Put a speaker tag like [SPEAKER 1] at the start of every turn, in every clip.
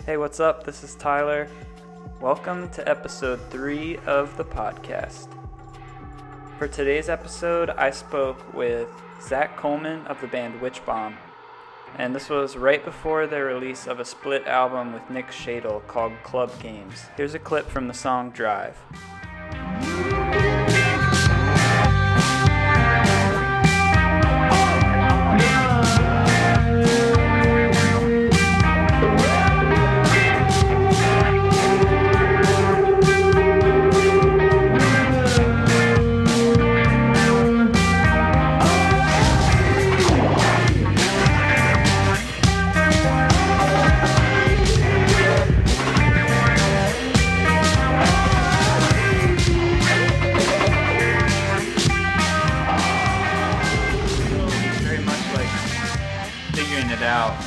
[SPEAKER 1] Hey, what's up? This is Tyler. Welcome to episode 3 of the podcast. For today's episode, I spoke with Zach Coleman of the band Witch Bomb, and this was right before the release of a split album with Nick Shadle called Club Games. Here's a clip from the song Drive.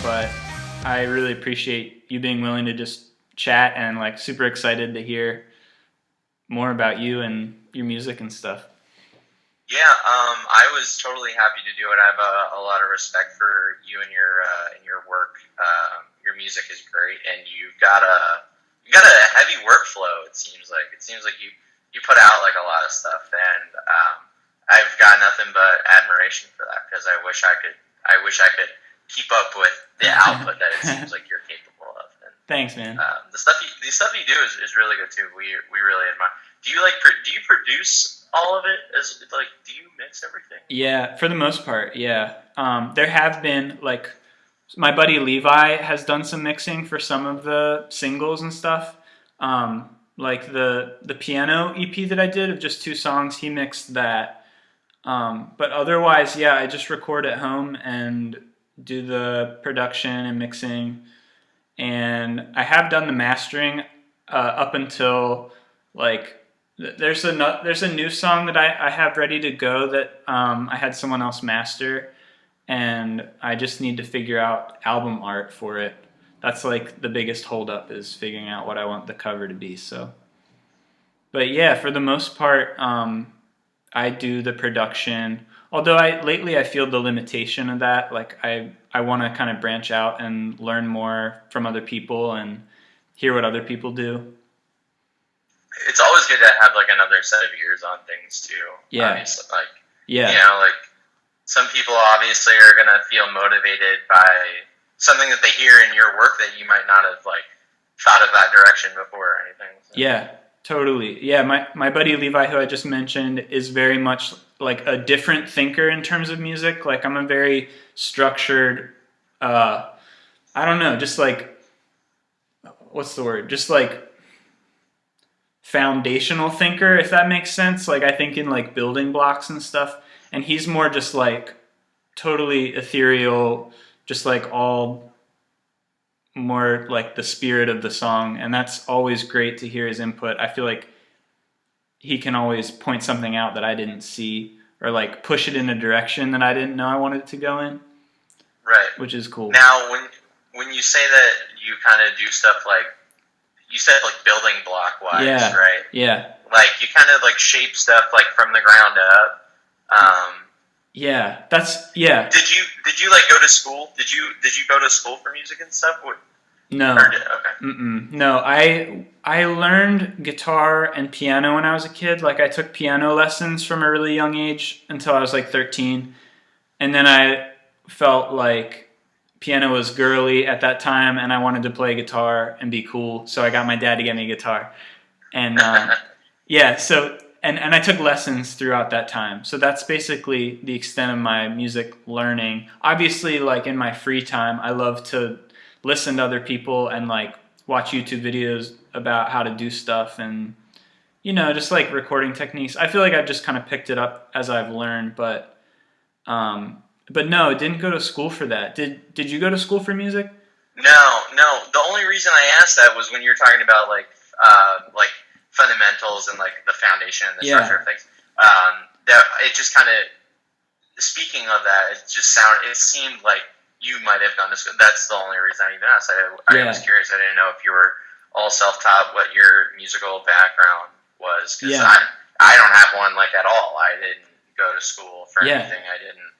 [SPEAKER 1] But I really appreciate you being willing to just chat and super excited to hear more about you and your music and stuff.
[SPEAKER 2] Yeah, I was totally happy to do it. I have a lot of respect for you and your work. Your music is great, and you've got a heavy workflow. It seems like you put out a lot of stuff, and I've got nothing but admiration for that because I wish I could keep up with the output that it seems like you're capable of. And,
[SPEAKER 1] thanks, man.
[SPEAKER 2] The stuff you do is really good too. We really admire. Do you produce all of it? Do you mix everything?
[SPEAKER 1] Yeah, for the most part, yeah. There have been my buddy Levi has done some mixing for some of the singles and stuff. The piano EP that I did of just 2 songs, he mixed that. But otherwise, yeah, I just record at home and do the production and mixing, and I have done the mastering up until there's a new song that I have ready to go that I had someone else master, and I just need to figure out album art for it. That's the biggest holdup is figuring out what I want the cover to be. So, but yeah, for the most part, I do the production. Although lately I feel the limitation of that. I want to kind of branch out and learn more from other people and hear what other people do.
[SPEAKER 2] It's always good to have another set of ears on things too.
[SPEAKER 1] Yeah.
[SPEAKER 2] Obviously,
[SPEAKER 1] yeah.
[SPEAKER 2] Some people obviously are gonna feel motivated by something that they hear in your work that you might not have thought of that direction before or anything. So.
[SPEAKER 1] Yeah. Totally. Yeah, my buddy Levi, who I just mentioned, is very much a different thinker in terms of music. I'm a very structured, I don't know, just what's the word? Just foundational thinker, if that makes sense. I think in building blocks and stuff. And he's more just totally ethereal, just all more the spirit of the song, and that's always great to hear his input. I feel he can always point something out that I didn't see, or push it in a direction that I didn't know I wanted it to go in.
[SPEAKER 2] Right.
[SPEAKER 1] Which is cool.
[SPEAKER 2] Now, when you say that you kind of do stuff you said building block wise,
[SPEAKER 1] yeah.
[SPEAKER 2] Right?
[SPEAKER 1] Yeah.
[SPEAKER 2] You kind of shape stuff from the ground up.
[SPEAKER 1] Yeah, yeah.
[SPEAKER 2] Did you go to school? Did you go to school for music and stuff?
[SPEAKER 1] No.
[SPEAKER 2] Okay.
[SPEAKER 1] No, I learned guitar and piano when I was a kid. I took piano lessons from a really young age until I was 13. And then I felt piano was girly at that time, and I wanted to play guitar and be cool. So I got my dad to get me a guitar. And yeah, so and I took lessons throughout that time. So that's basically the extent of my music learning. Obviously, in my free time, I love to listen to other people and watch YouTube videos about how to do stuff and just recording techniques. I feel I've just kind of picked it up as I've learned, but no, didn't go to school for that. Did you go to school for music?
[SPEAKER 2] No. The only reason I asked that was when you were talking about fundamentals and the foundation and the structure of things. That it just kind of, speaking of that, it seemed like you might have gone to school. That's the only reason I even asked. I was curious. I didn't know if you were all self-taught, what your musical background was, because I don't have one at all. I didn't go to school for anything. I didn't.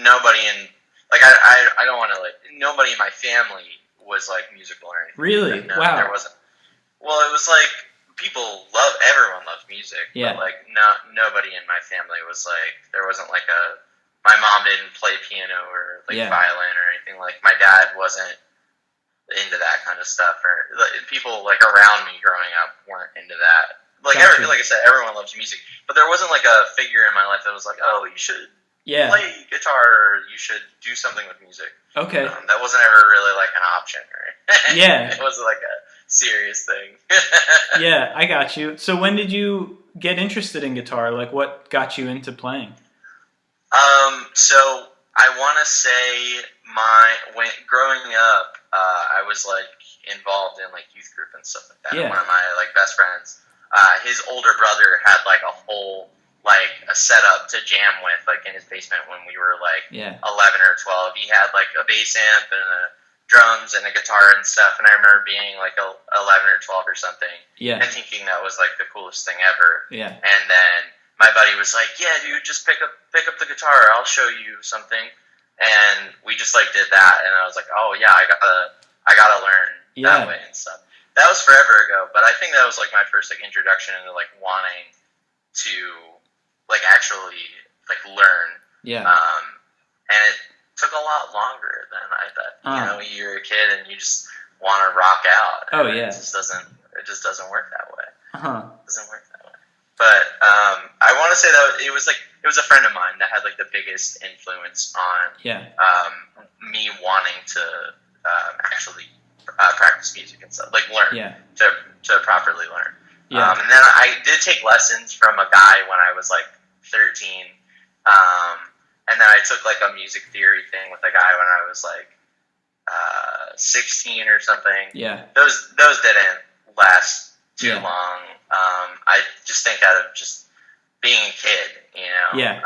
[SPEAKER 2] Nobody in I don't want to nobody in my family was like musical or anything.
[SPEAKER 1] Really?
[SPEAKER 2] No,
[SPEAKER 1] Wow.
[SPEAKER 2] there wasn't. Well, it was like everyone loves music,
[SPEAKER 1] Yeah.
[SPEAKER 2] but like nobody in my family was like, there wasn't like my mom didn't play piano or like violin or anything. Like my dad wasn't into that kind of stuff, or like, people like around me growing up weren't into that. Like like I said, everyone loves music, but there wasn't like a figure in my life that was like, oh, you should play guitar or you should do something with music.
[SPEAKER 1] Okay.
[SPEAKER 2] That wasn't ever really like an option, right?
[SPEAKER 1] Yeah.
[SPEAKER 2] It wasn't like a serious thing.
[SPEAKER 1] Yeah, I got you. So when did you get interested in guitar? Like, what got you into playing?
[SPEAKER 2] So I want to say when growing up, I was like involved in like youth group and stuff like that.
[SPEAKER 1] Yeah.
[SPEAKER 2] And one of my like best friends, his older brother had like a whole like a setup to jam with, like in his basement when we were like 11 or 12. He had like a bass amp and drums and a guitar and stuff. And I remember being like 11 or 12 or something, and thinking that was like the coolest thing ever.
[SPEAKER 1] Yeah.
[SPEAKER 2] And then my buddy was like, "Yeah, dude, just pick up the guitar. I'll show you something." And we just like did that, and I was like, "Oh yeah, I gotta learn that way and stuff." That was forever ago, but I think that was like my first like introduction into like wanting to like actually like learn.
[SPEAKER 1] Yeah.
[SPEAKER 2] And it took a lot longer than I thought. You know, you're a kid and you just want to rock out.
[SPEAKER 1] Oh yeah.
[SPEAKER 2] It just doesn't work that way. It doesn't work that way. But I want to say that it was a friend of mine that had like the biggest influence on me wanting to actually practice music and stuff, like learn to properly learn. And then I did take lessons from a guy when I was like 13, and then I took like a music theory thing with a guy when I was like 16 or something.
[SPEAKER 1] Yeah,
[SPEAKER 2] those didn't last too long. I just think out of just being a kid, you know.
[SPEAKER 1] Yeah.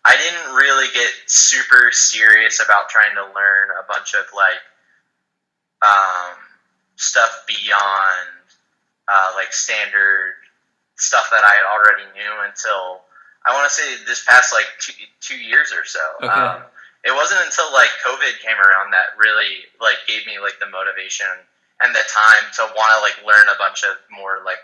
[SPEAKER 2] I didn't really get super serious about trying to learn a bunch of like stuff beyond like standard stuff that I already knew until I want to say this past like two years or so.
[SPEAKER 1] Okay.
[SPEAKER 2] It wasn't until like COVID came around that really like gave me like the motivation and the time to want to like learn a bunch of more like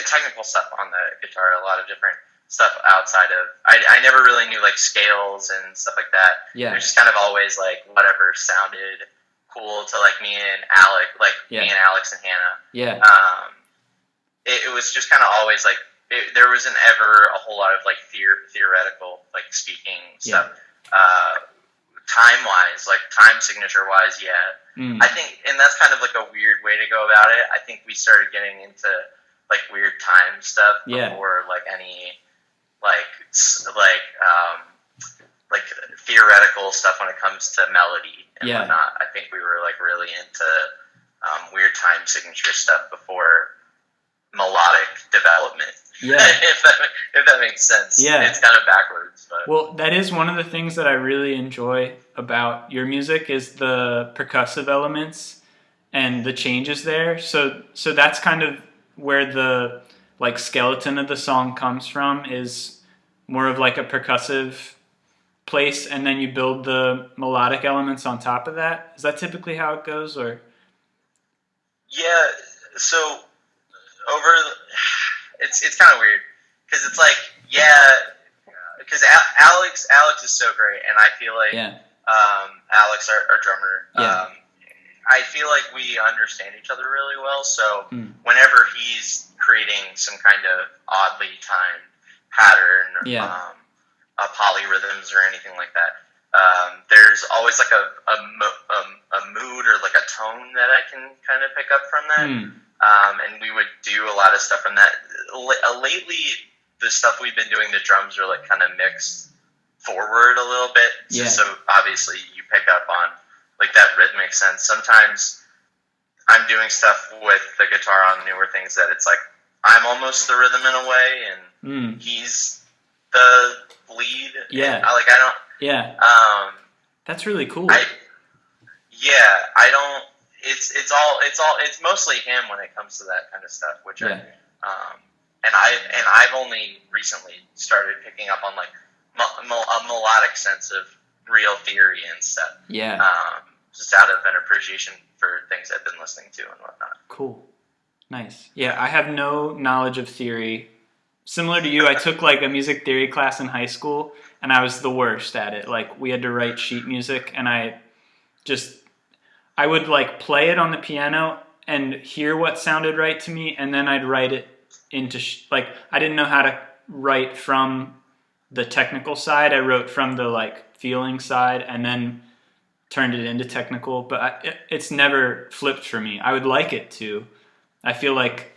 [SPEAKER 2] technical stuff on the guitar, a lot of different stuff outside of I never really knew like scales and stuff like that.
[SPEAKER 1] Yeah.
[SPEAKER 2] It was just kind of always like whatever sounded cool to like me and Alex, me and Alex and Hannah.
[SPEAKER 1] Yeah.
[SPEAKER 2] It was just kind of always like there wasn't ever a whole lot of like theoretical like speaking stuff. Time wise, like time signature wise, I think, and that's kind of like a weird way to go about it. I think we started getting into like weird time stuff before like any like theoretical stuff when it comes to melody and whatnot. I think we were like really into weird time signature stuff before melodic development.
[SPEAKER 1] Yeah.
[SPEAKER 2] if that makes sense.
[SPEAKER 1] Yeah.
[SPEAKER 2] It's kind of backwards. But.
[SPEAKER 1] Well, that is one of the things that I really enjoy about your music is the percussive elements and the changes there. So that's kind of where the like skeleton of the song comes from, is more of like a percussive place, and then you build the melodic elements on top of that. Is that typically how it goes, or?
[SPEAKER 2] Yeah. So it's kind of weird because it's like because Alex is so great, and I feel like Alex, our drummer, I feel like we understand each other really well. So whenever he's creating some kind of oddly timed pattern, polyrhythms or anything like that, there's always like a mood or like a tone that I can kind of pick up from that. And we would do a lot of stuff from that. Lately, the stuff we've been doing, the drums are like kind of mixed forward a little bit. So obviously you pick up on like that rhythmic sense. Sometimes I'm doing stuff with the guitar on newer things that it's like I'm almost the rhythm in a way, and he's the lead.
[SPEAKER 1] Yeah.
[SPEAKER 2] And I don't.
[SPEAKER 1] Yeah. That's really cool.
[SPEAKER 2] I don't. It's mostly him when it comes to that kind of stuff, which I've only recently started picking up on like a melodic sense of real theory and stuff.
[SPEAKER 1] Yeah.
[SPEAKER 2] Just out of an appreciation for things I've been listening to and whatnot.
[SPEAKER 1] Cool. Nice. Yeah, I have no knowledge of theory. Similar to you, I took like a music theory class in high school, and I was the worst at it. Like, we had to write sheet music, and I would like play it on the piano and hear what sounded right to me, and then I'd write it into like, I didn't know how to write from the technical side. I wrote from the like feeling side, and then turned it into technical. But it's never flipped for me. I would like it to. I feel like,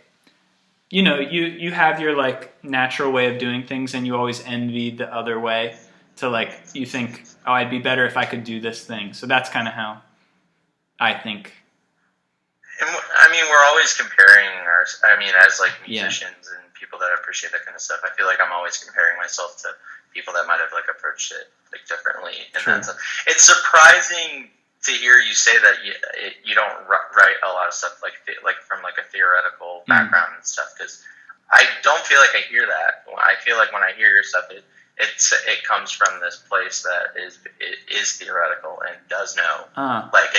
[SPEAKER 1] you have your like natural way of doing things, and you always envy the other way. To like, you think, oh, I'd be better if I could do this thing. So that's kind of how I think.
[SPEAKER 2] And, I mean, we're always comparing as like musicians and people that appreciate that kind of stuff. I feel like I'm always comparing myself to people that might have like approached it like differently. And it's surprising to hear you say that you don't write a lot of stuff like from like a theoretical background and stuff, because I don't feel like I hear that. I feel like when I hear your stuff, it comes from this place that is theoretical and does know. Like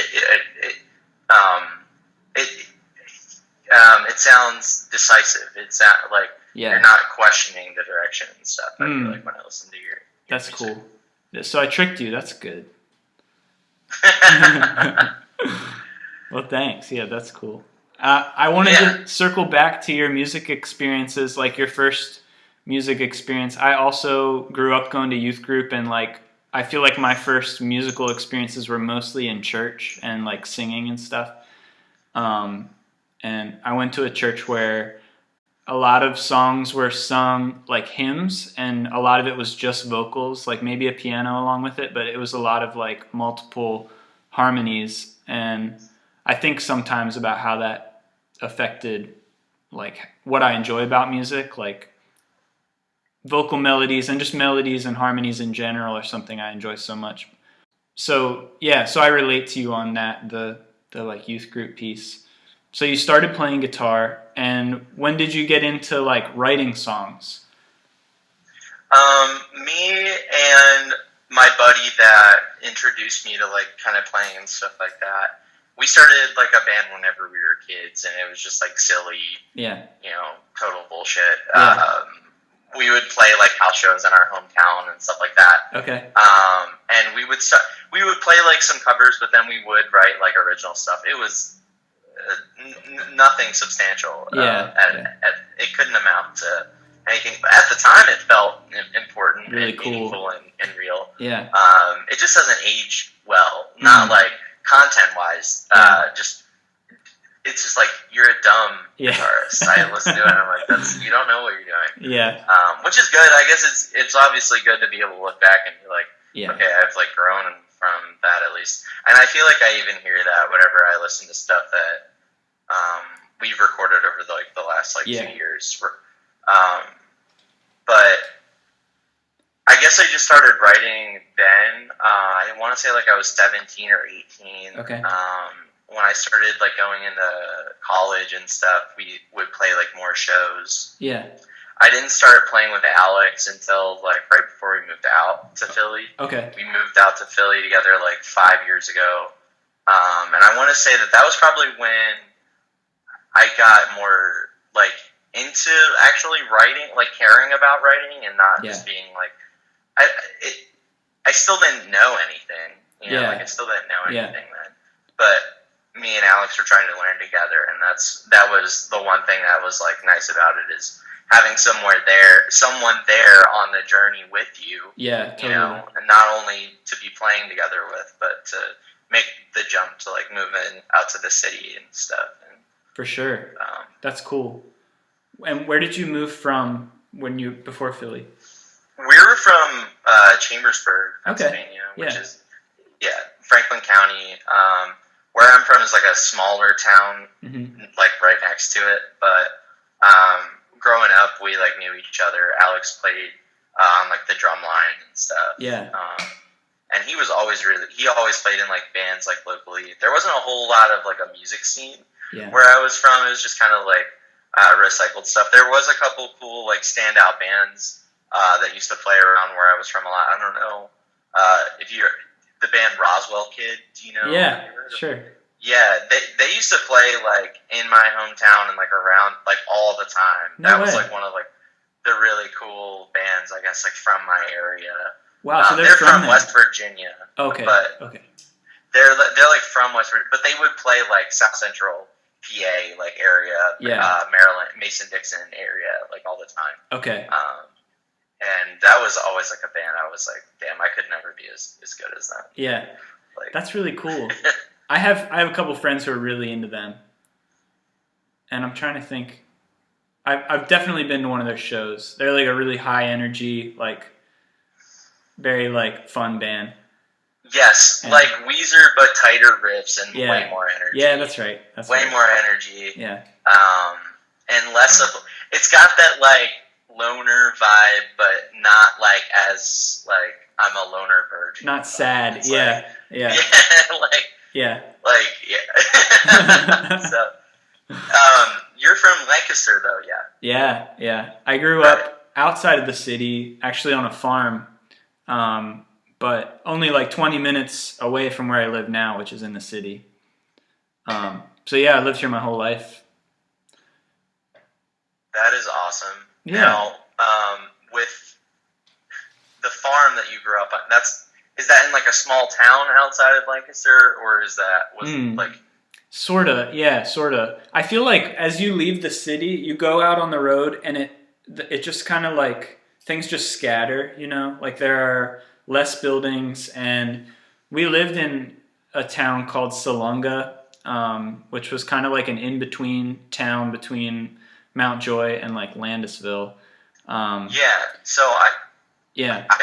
[SPEAKER 2] it sounds decisive. It's not like you're not questioning the direction and stuff. I feel like when I listen to your
[SPEAKER 1] that's
[SPEAKER 2] music.
[SPEAKER 1] Cool. So I tricked you. That's good. Well, thanks. Yeah, that's cool. I wanted to circle back to your music experiences, like your first music experience. I also grew up going to youth group, and like I feel like my first musical experiences were mostly in church and like singing and stuff. And I went to a church where a lot of songs were sung like hymns, and a lot of it was just vocals, like maybe a piano along with it, but it was a lot of like multiple harmonies. And I think sometimes about how that affected like what I enjoy about music, like vocal melodies and just melodies and harmonies in general are something I enjoy so much. So yeah, so I relate to you on that, the like youth group piece. So you started playing guitar, and when did you get into like writing songs?
[SPEAKER 2] Me and my buddy that introduced me to like kind of playing and stuff like that, we started like a band whenever we were kids, and it was just like silly, total bullshit. We would play like house shows in our hometown and stuff like that.
[SPEAKER 1] Okay.
[SPEAKER 2] And we would play like some covers, but then we would write like original stuff. It was nothing substantial. It couldn't amount to anything, but at the time it felt important,
[SPEAKER 1] really
[SPEAKER 2] and
[SPEAKER 1] cool,
[SPEAKER 2] meaningful and real.
[SPEAKER 1] Yeah.
[SPEAKER 2] It just doesn't age well. Not like content wise. It's just like, you're a dumb guitarist. I listen to it and I'm like, you don't know what you're doing.
[SPEAKER 1] Yeah.
[SPEAKER 2] Which is good. I guess it's obviously good to be able to look back and be like, okay, I've like grown from that at least. And I feel like I even hear that whenever I listen to stuff that we've recorded over the last 2 years. But I guess I just started writing then. I want to say like I was 17 or 18.
[SPEAKER 1] Okay.
[SPEAKER 2] When I started like going into college and stuff, we would play like more shows.
[SPEAKER 1] Yeah.
[SPEAKER 2] I didn't start playing with Alex until like right before we moved out to Philly.
[SPEAKER 1] Okay.
[SPEAKER 2] We moved out to Philly together like 5 years ago. And I want to say that was probably when I got more like into actually writing, like caring about writing, and not just being like, I still didn't know anything. Like I still didn't know anything then. But me and Alex were trying to learn together, and that was the one thing that was like nice about it, is having someone there on the journey with you. Yeah, totally. And not only to be playing together with, but to make the jump to like moving out to the city and stuff. And,
[SPEAKER 1] for sure. That's cool. And where did you move from before Philly?
[SPEAKER 2] We were from Chambersburg, Pennsylvania, which is Franklin County. Where I'm from is like a smaller town, like right next to it. But growing up, we like knew each other. Alex played on like the drum line and stuff. Yeah. And he always played in like bands like locally. There wasn't a whole lot of like a music scene where I was from. It was just kind of like recycled stuff. There was a couple cool like standout bands that used to play around where I was from a lot. I don't know If you're the band Roswell Kid, do you know? Have
[SPEAKER 1] Yeah,
[SPEAKER 2] you heard of?
[SPEAKER 1] sure.
[SPEAKER 2] Yeah, they used to play like in my hometown and like around like all the time.
[SPEAKER 1] No
[SPEAKER 2] That was
[SPEAKER 1] way.
[SPEAKER 2] like one of like the really cool bands, I guess, like from my area.
[SPEAKER 1] Wow, so they're
[SPEAKER 2] They're
[SPEAKER 1] from
[SPEAKER 2] from
[SPEAKER 1] there.
[SPEAKER 2] West Virginia,
[SPEAKER 1] Okay,
[SPEAKER 2] but
[SPEAKER 1] okay.
[SPEAKER 2] they're like from West Virginia, but they would play like South Central PA like area,
[SPEAKER 1] Yeah.
[SPEAKER 2] Maryland, Mason Dixon area, like all the time.
[SPEAKER 1] Okay.
[SPEAKER 2] And that was always like a band. I was like, damn, I could never be as good as that.
[SPEAKER 1] Yeah.
[SPEAKER 2] Like,
[SPEAKER 1] That's really cool. I have a couple friends who are really into them. And I'm trying to think. I've definitely been to one of their shows. They're like a really high energy, like very like fun band.
[SPEAKER 2] yes,
[SPEAKER 1] And
[SPEAKER 2] like Weezer, but tighter riffs and
[SPEAKER 1] yeah.
[SPEAKER 2] way more energy.
[SPEAKER 1] Yeah, that's right. That's
[SPEAKER 2] way
[SPEAKER 1] right.
[SPEAKER 2] more energy.
[SPEAKER 1] Yeah.
[SPEAKER 2] And less of. It's got that like loner vibe, but not like as like I'm a loner virgin.
[SPEAKER 1] Not sad.
[SPEAKER 2] It's
[SPEAKER 1] Yeah.
[SPEAKER 2] like,
[SPEAKER 1] Yeah.
[SPEAKER 2] yeah,
[SPEAKER 1] Yeah.
[SPEAKER 2] yeah. So, you're from Lancaster, though, yeah.
[SPEAKER 1] Yeah, yeah. I grew up outside of the city, actually on a farm, but only like 20 minutes away from where I live now, which is in the city. So yeah, I lived here my whole life.
[SPEAKER 2] That is awesome.
[SPEAKER 1] Yeah.
[SPEAKER 2] Now, with the farm that you grew up on, is that in like a small town outside of Lancaster, or like?
[SPEAKER 1] Sorta, yeah, sorta. I feel like as you leave the city, you go out on the road, and it just kind of like things just scatter, you know. Like there are less buildings, and we lived in a town called Salunga, which was kind of like an in-between town between Mountjoy and like Landisville.
[SPEAKER 2] I've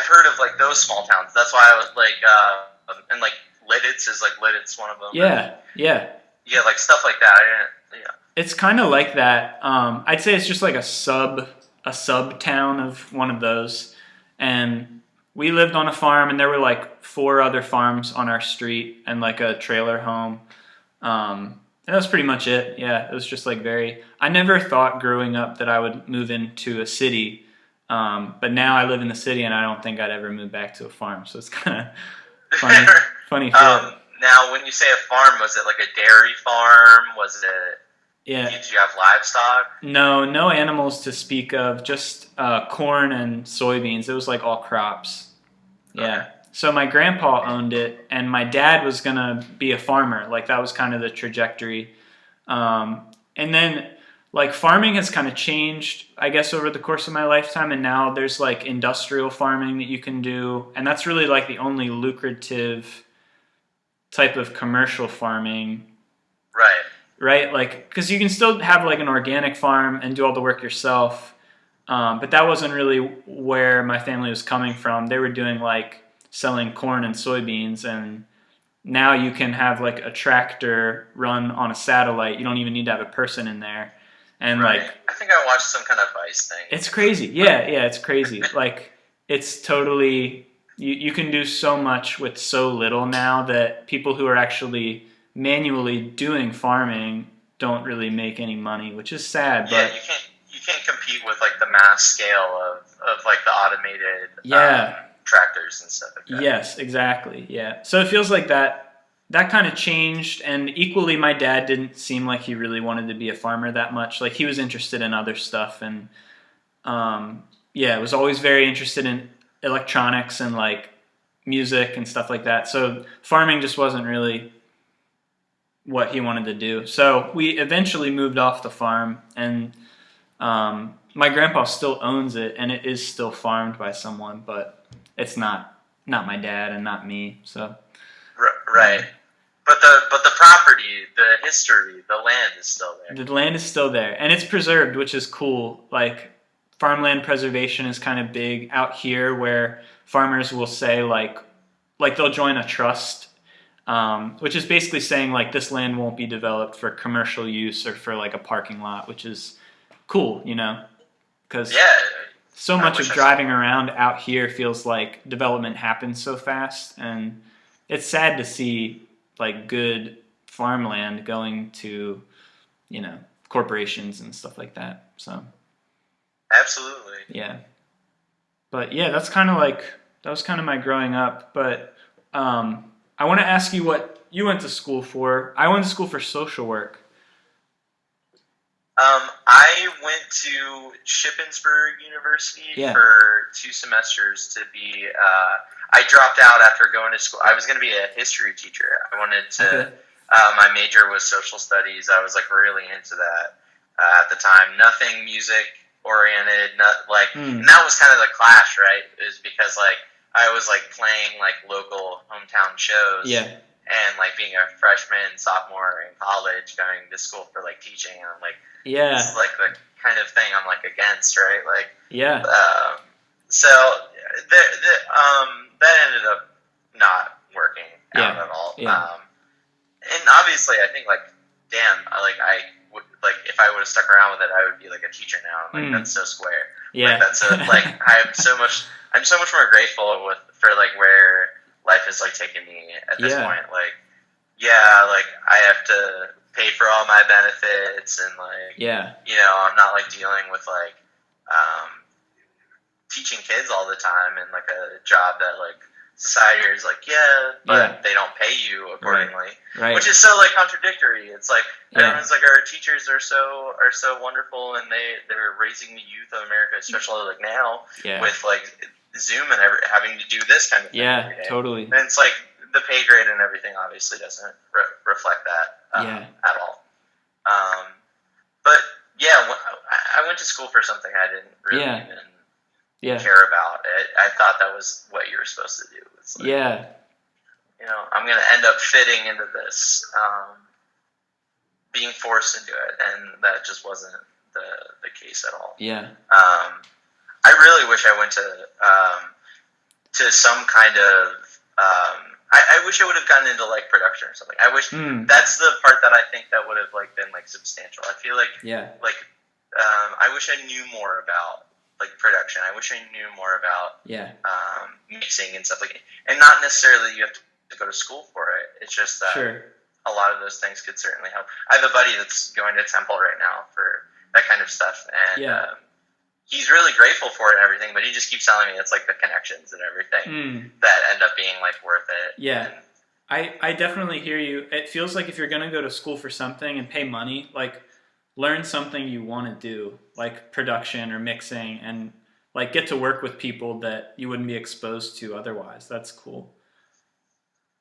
[SPEAKER 2] heard of like those small towns. That's why I was like, and like Lidditz one of them. Yeah, like stuff like that.
[SPEAKER 1] It's kind of like that. I'd say it's just like a sub town of one of those. And we lived on a farm, and there were like 4 other farms on our street and like a trailer home. And that was pretty much it. Yeah, it was just like I never thought growing up that I would move into a city. But now I live in the city, and I don't think I'd ever move back to a farm. So it's kind of funny.
[SPEAKER 2] Now, when you say a farm, was it like a dairy farm? Was it?
[SPEAKER 1] Yeah.
[SPEAKER 2] Did you have livestock?
[SPEAKER 1] No animals to speak of. Just corn and soybeans. It was like all crops. Yeah. Okay. So my grandpa owned it, and my dad was gonna be a farmer. Like that was kind of the trajectory. And then like farming has kind of changed, I guess, over the course of my lifetime. And now there's like industrial farming that you can do, and that's really like the only lucrative type of commercial farming. Right, like because you can still have like an organic farm and do all the work yourself, but that wasn't really where my family was coming from. They were doing like selling corn and soybeans, and now you can have like a tractor run on a satellite. You don't even need to have a person in there, and like
[SPEAKER 2] I think I watched some kind of Vice thing.
[SPEAKER 1] It's crazy. Yeah, it's crazy. Like it's totally. You can do so much with so little now that people who are actually manually doing farming don't really make any money, which is sad.
[SPEAKER 2] Yeah,
[SPEAKER 1] but
[SPEAKER 2] you can't compete with like the mass scale of like the automated tractors and stuff like that.
[SPEAKER 1] Yes, exactly. Yeah. So it feels like that kind of changed, and equally my dad didn't seem like he really wanted to be a farmer that much. Like he was interested in other stuff, and was always very interested in electronics and like music and stuff like that. So farming just wasn't really what he wanted to do. So we eventually moved off the farm, and my grandpa still owns it, and it is still farmed by someone, but it's not my dad and not me. So
[SPEAKER 2] right. But the property, the history, the land is still there.
[SPEAKER 1] The land is still there, and it's preserved, which is cool. Like farmland preservation is kind of big out here, where farmers will say like they'll join a trust, which is basically saying like this land won't be developed for commercial use or for like a parking lot, which is cool, you know, because so much of driving around out here feels like development happens so fast, and it's sad to see like good farmland going to, you know, corporations and stuff like that. So
[SPEAKER 2] absolutely.
[SPEAKER 1] Yeah. But yeah, that's kind of like that was kind of my growing up. But I want to ask you what you went to school for. I went to school for social work.
[SPEAKER 2] I went to Shippensburg University
[SPEAKER 1] Yeah.
[SPEAKER 2] for 2 semesters to be. I dropped out after going to school. I was going to be a history teacher. I wanted to.
[SPEAKER 1] Okay.
[SPEAKER 2] My major was social studies. I was like really into that at the time. Nothing music oriented. Not like, and that was kind of the clash, right? Is because like I was like playing like local hometown shows.
[SPEAKER 1] Yeah.
[SPEAKER 2] And like being a freshman, sophomore in college, going to school for like teaching, and I'm like,
[SPEAKER 1] Yeah.
[SPEAKER 2] it's like the kind of thing I'm like against, right? Like,
[SPEAKER 1] Yeah.
[SPEAKER 2] so that ended up not working out
[SPEAKER 1] Yeah.
[SPEAKER 2] at all.
[SPEAKER 1] Yeah.
[SPEAKER 2] And obviously, I think like, damn, I would like if I would have stuck around with it, I would be like a teacher now. I'm like, that's so square.
[SPEAKER 1] Yeah.
[SPEAKER 2] Like, that's like I'm so much more grateful for like where life is like taking me at this point. Like, yeah, like I have to pay for all my benefits and like, you know, I'm not like dealing with like teaching kids all the time and like a job that like society is like, but they don't pay you accordingly, which is so like contradictory. It's like everyone's like, our teachers are so wonderful and they're raising the youth of America, especially like now with like Zoom and having to do this kind of thing every day.
[SPEAKER 1] Totally.
[SPEAKER 2] And it's like the pay grade and everything obviously doesn't reflect that at all. But yeah, I went to school for something I didn't really even care about. I thought that was what you were supposed to do. It's like, you know, I'm going to end up fitting into this, being forced into it, and that just wasn't the case at all. I really wish I went to some kind of. I wish I would have gotten into like production or something. I wish that's the part that I think that would have like been like substantial. I feel like I wish I knew more about like production. I wish I knew more about mixing and stuff like, and not necessarily you have to go to school for it. It's just that a lot of those things could certainly help. I have a buddy that's going to Temple right now for that kind of stuff, and he's really grateful for it and everything, but he just keeps telling me it's like the connections and everything that end up being like worth it.
[SPEAKER 1] Yeah. I definitely hear you. It feels like if you're going to go to school for something and pay money, like learn something you want to do, like production or mixing, and like get to work with people that you wouldn't be exposed to otherwise. That's cool.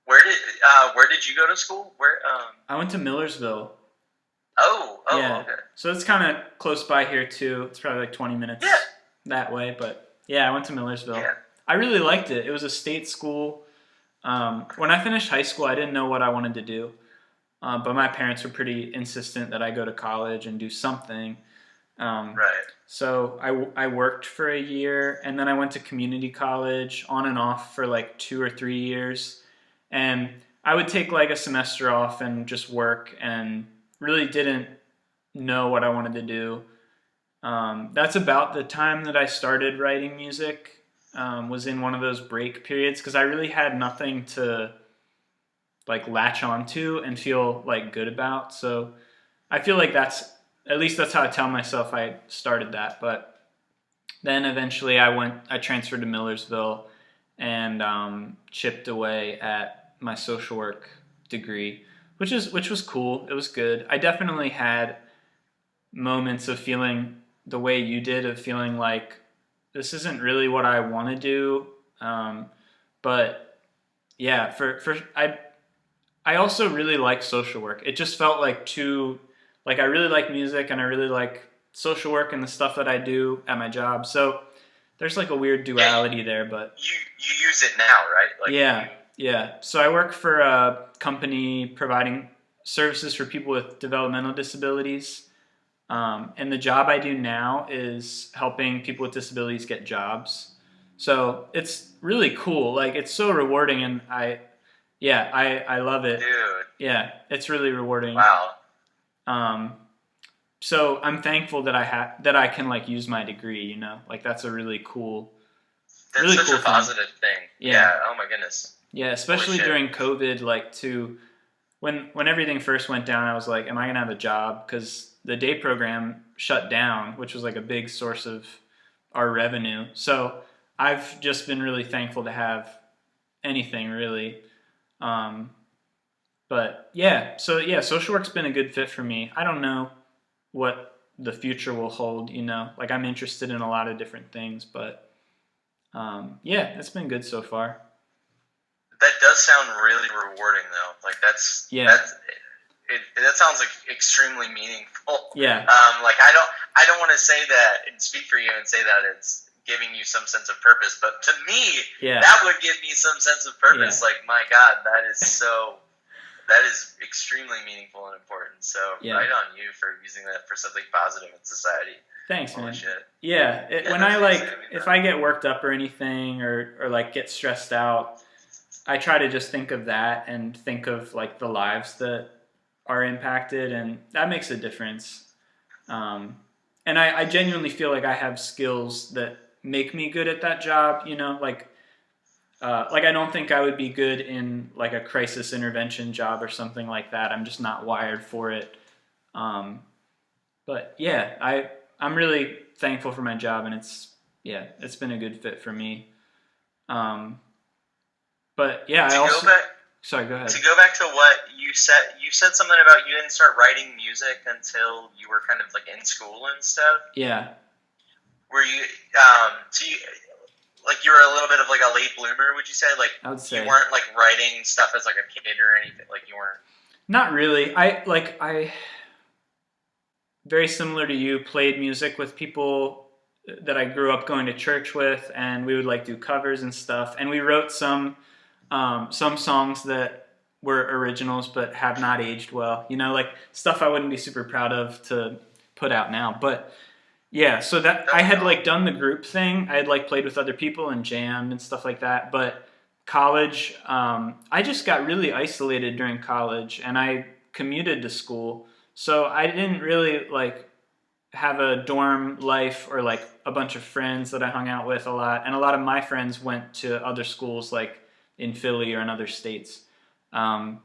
[SPEAKER 2] Where did you go to school? Where?
[SPEAKER 1] I went to Millersville.
[SPEAKER 2] Oh,
[SPEAKER 1] yeah.
[SPEAKER 2] Okay.
[SPEAKER 1] So it's kind of close by here too. It's probably like 20 minutes that way, but yeah, I went to Millersville.
[SPEAKER 2] Yeah.
[SPEAKER 1] I really liked it. It was a state school. When I finished high school, I didn't know what I wanted to do, but my parents were pretty insistent that I go to college and do something. So I worked for a year, and then I went to community college on and off for like 2 or 3 years, and I would take like a semester off and just work, and really didn't know what I wanted to do. That's about the time that I started writing music. Was in one of those break periods because I really had nothing to like latch onto and feel like good about. So I feel like that's how I tell myself I started that. But then eventually I transferred to Millersville and chipped away at my social work degree, which was cool. It was good. I definitely had moments of feeling the way you did, of feeling like this isn't really what I want to do. But yeah, I also really like social work. It just felt like I really like music and I really like social work and the stuff that I do at my job. So there's like a weird duality there, but
[SPEAKER 2] you use it now, right? Like
[SPEAKER 1] yeah. So I work for a company providing services for people with developmental disabilities. And the job I do now is helping people with disabilities get jobs. So it's really cool. Like, it's so rewarding, and I love it.
[SPEAKER 2] Dude.
[SPEAKER 1] Yeah, it's really rewarding.
[SPEAKER 2] Wow.
[SPEAKER 1] So I'm thankful that I can like use my degree, you know? Like, that's a really cool
[SPEAKER 2] That's such a positive thing. Yeah. Oh my goodness.
[SPEAKER 1] Yeah, especially during COVID, like when everything first went down, I was like, am I going to have a job? Because the day program shut down, which was like a big source of our revenue. So I've just been really thankful to have anything really. Um, but yeah, so yeah, social work's been a good fit for me. I don't know what the future will hold, like I'm interested in a lot of different things, but yeah, it's been good so far.
[SPEAKER 2] That does sound really rewarding, though. Like
[SPEAKER 1] Yeah,
[SPEAKER 2] that sounds like extremely meaningful.
[SPEAKER 1] yeah,
[SPEAKER 2] Like I don't want to say that and speak for you and say that it's giving you some sense of purpose, but to me,
[SPEAKER 1] yeah,
[SPEAKER 2] that would give me some sense of purpose.
[SPEAKER 1] yeah,
[SPEAKER 2] Like, my God, that is extremely meaningful and important. So,
[SPEAKER 1] yeah.
[SPEAKER 2] right on you for using that for something positive in society.
[SPEAKER 1] Thanks,
[SPEAKER 2] Holy
[SPEAKER 1] man.
[SPEAKER 2] shit.
[SPEAKER 1] Yeah,
[SPEAKER 2] Yeah,
[SPEAKER 1] when
[SPEAKER 2] that's
[SPEAKER 1] I
[SPEAKER 2] amazing.
[SPEAKER 1] if I get worked up or anything, or like get stressed out, I try to just think of that and think of like the lives that are impacted, and that makes a difference. Um, and I genuinely feel like I have skills that make me good at that job. Like I don't think I would be good in like a crisis intervention job or something like that. I'm just not wired for it. Um, but yeah, I'm really thankful for my job, and it's been a good fit for me. Um, but yeah, I
[SPEAKER 2] To go
[SPEAKER 1] also
[SPEAKER 2] back
[SPEAKER 1] sorry, go ahead.
[SPEAKER 2] to go back to what you said something about you didn't start writing music until you were kind of like in school and stuff.
[SPEAKER 1] Yeah,
[SPEAKER 2] Were you so you, like you were a little bit of like a late bloomer, would you say? Like
[SPEAKER 1] I would
[SPEAKER 2] you
[SPEAKER 1] say
[SPEAKER 2] weren't like writing stuff as like a kid or anything. Like you weren't.
[SPEAKER 1] not really. I very similar to you played music with people that I grew up going to church with, and we would like do covers and stuff. And we wrote some songs that were originals but have not aged well. Like stuff I wouldn't be super proud of to put out now. But yeah, so that I had like done the group thing. I had like played with other people and jammed and stuff like that. But college, I just got really isolated during college, and I commuted to school, so I didn't really like have a dorm life or like a bunch of friends that I hung out with a lot. And a lot of my friends went to other schools like in Philly or in other states. Um,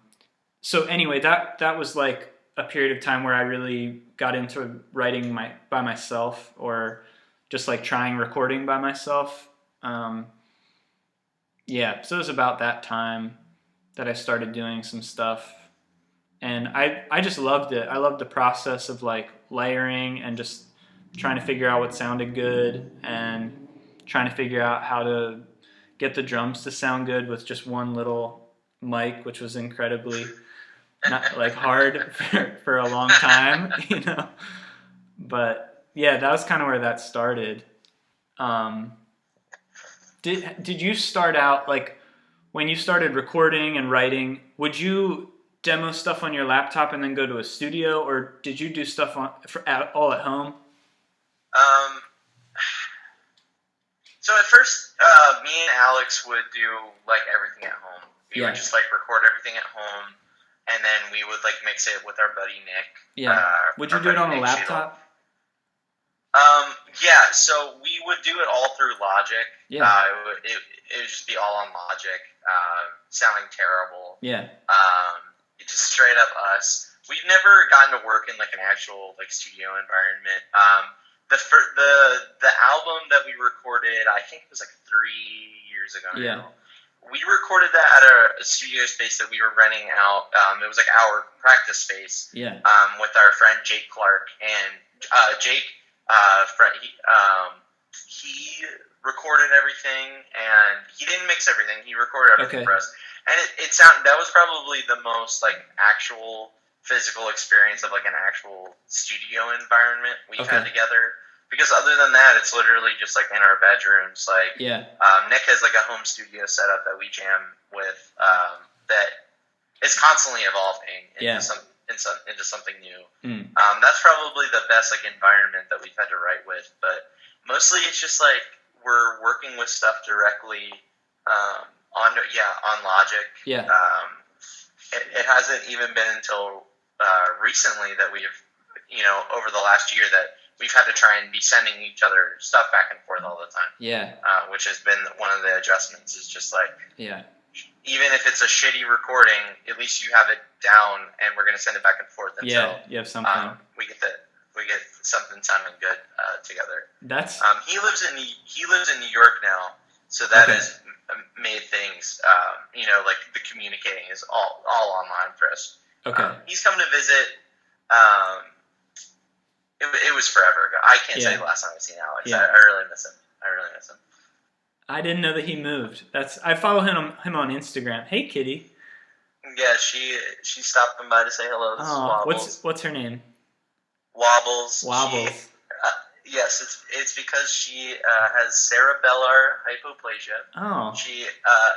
[SPEAKER 1] so anyway, that was like a period of time where I really got into writing by myself, or just like trying recording by myself. Um, yeah, so it was about that time that I started doing some stuff, and I just loved it. I loved the process of like layering and just trying to figure out what sounded good, and trying to figure out how to get the drums to sound good with just one little mic, which was incredibly not like hard for a long time. But yeah, that was kind of where that started. Um, did you start out like when you started recording and writing? Would you demo stuff on your laptop and then go to a studio, or did you do stuff all at home?
[SPEAKER 2] Um, so at first, me and Alex would do like everything at home. We would just like record everything at home, and then we would like mix it with our buddy Nick.
[SPEAKER 1] Yeah. Would you do it on a laptop?
[SPEAKER 2] Yeah. So we would do it all through Logic.
[SPEAKER 1] Yeah.
[SPEAKER 2] It would just be all on Logic, sounding terrible.
[SPEAKER 1] Yeah.
[SPEAKER 2] It just straight up us. We've never gotten to work in like an actual like studio environment. The album that we recorded, I think it was like 3 years ago now. We recorded that at a studio space that we were renting out. It was like our practice space.
[SPEAKER 1] Yeah.
[SPEAKER 2] With our friend Jake Clark, and Jake, he recorded everything, and he didn't mix everything. He recorded everything for us, and it sounded, that was probably the most like actual physical experience of like an actual studio environment we've had together. Because other than that, it's literally just like in our bedrooms. Like, Nick has like a home studio setup that we jam with, that is constantly evolving into something new. That's probably the best like environment that we've had to write with. But mostly, it's just like we're working with stuff directly on Logic.
[SPEAKER 1] Yeah.
[SPEAKER 2] It hasn't even been until recently that we've, over the last year, that we've had to try and be sending each other stuff back and forth all the time.
[SPEAKER 1] Yeah.
[SPEAKER 2] Which has been one of the adjustments. Is just like,
[SPEAKER 1] yeah,
[SPEAKER 2] even if it's a shitty recording, at least you have it down, and we're gonna send it back and forth until
[SPEAKER 1] you have something.
[SPEAKER 2] We get something sounding good together.
[SPEAKER 1] That's
[SPEAKER 2] he lives in New York now, So that
[SPEAKER 1] Okay.
[SPEAKER 2] has made things, like the communicating is all online for us.
[SPEAKER 1] Okay.
[SPEAKER 2] He's come to visit. Um, it was forever ago. I can't tell you
[SPEAKER 1] Yeah.
[SPEAKER 2] the last time I've seen Alex.
[SPEAKER 1] Yeah.
[SPEAKER 2] I really miss him. I really miss him.
[SPEAKER 1] I didn't know that he moved. I follow him on Instagram. Hey, kitty.
[SPEAKER 2] Yeah, she stopped by to say hello. This is
[SPEAKER 1] Oh,
[SPEAKER 2] Wobbles.
[SPEAKER 1] what's her name?
[SPEAKER 2] Wobbles.
[SPEAKER 1] Wobbles.
[SPEAKER 2] Yes, it's because she has cerebellar hypoplasia.
[SPEAKER 1] Oh.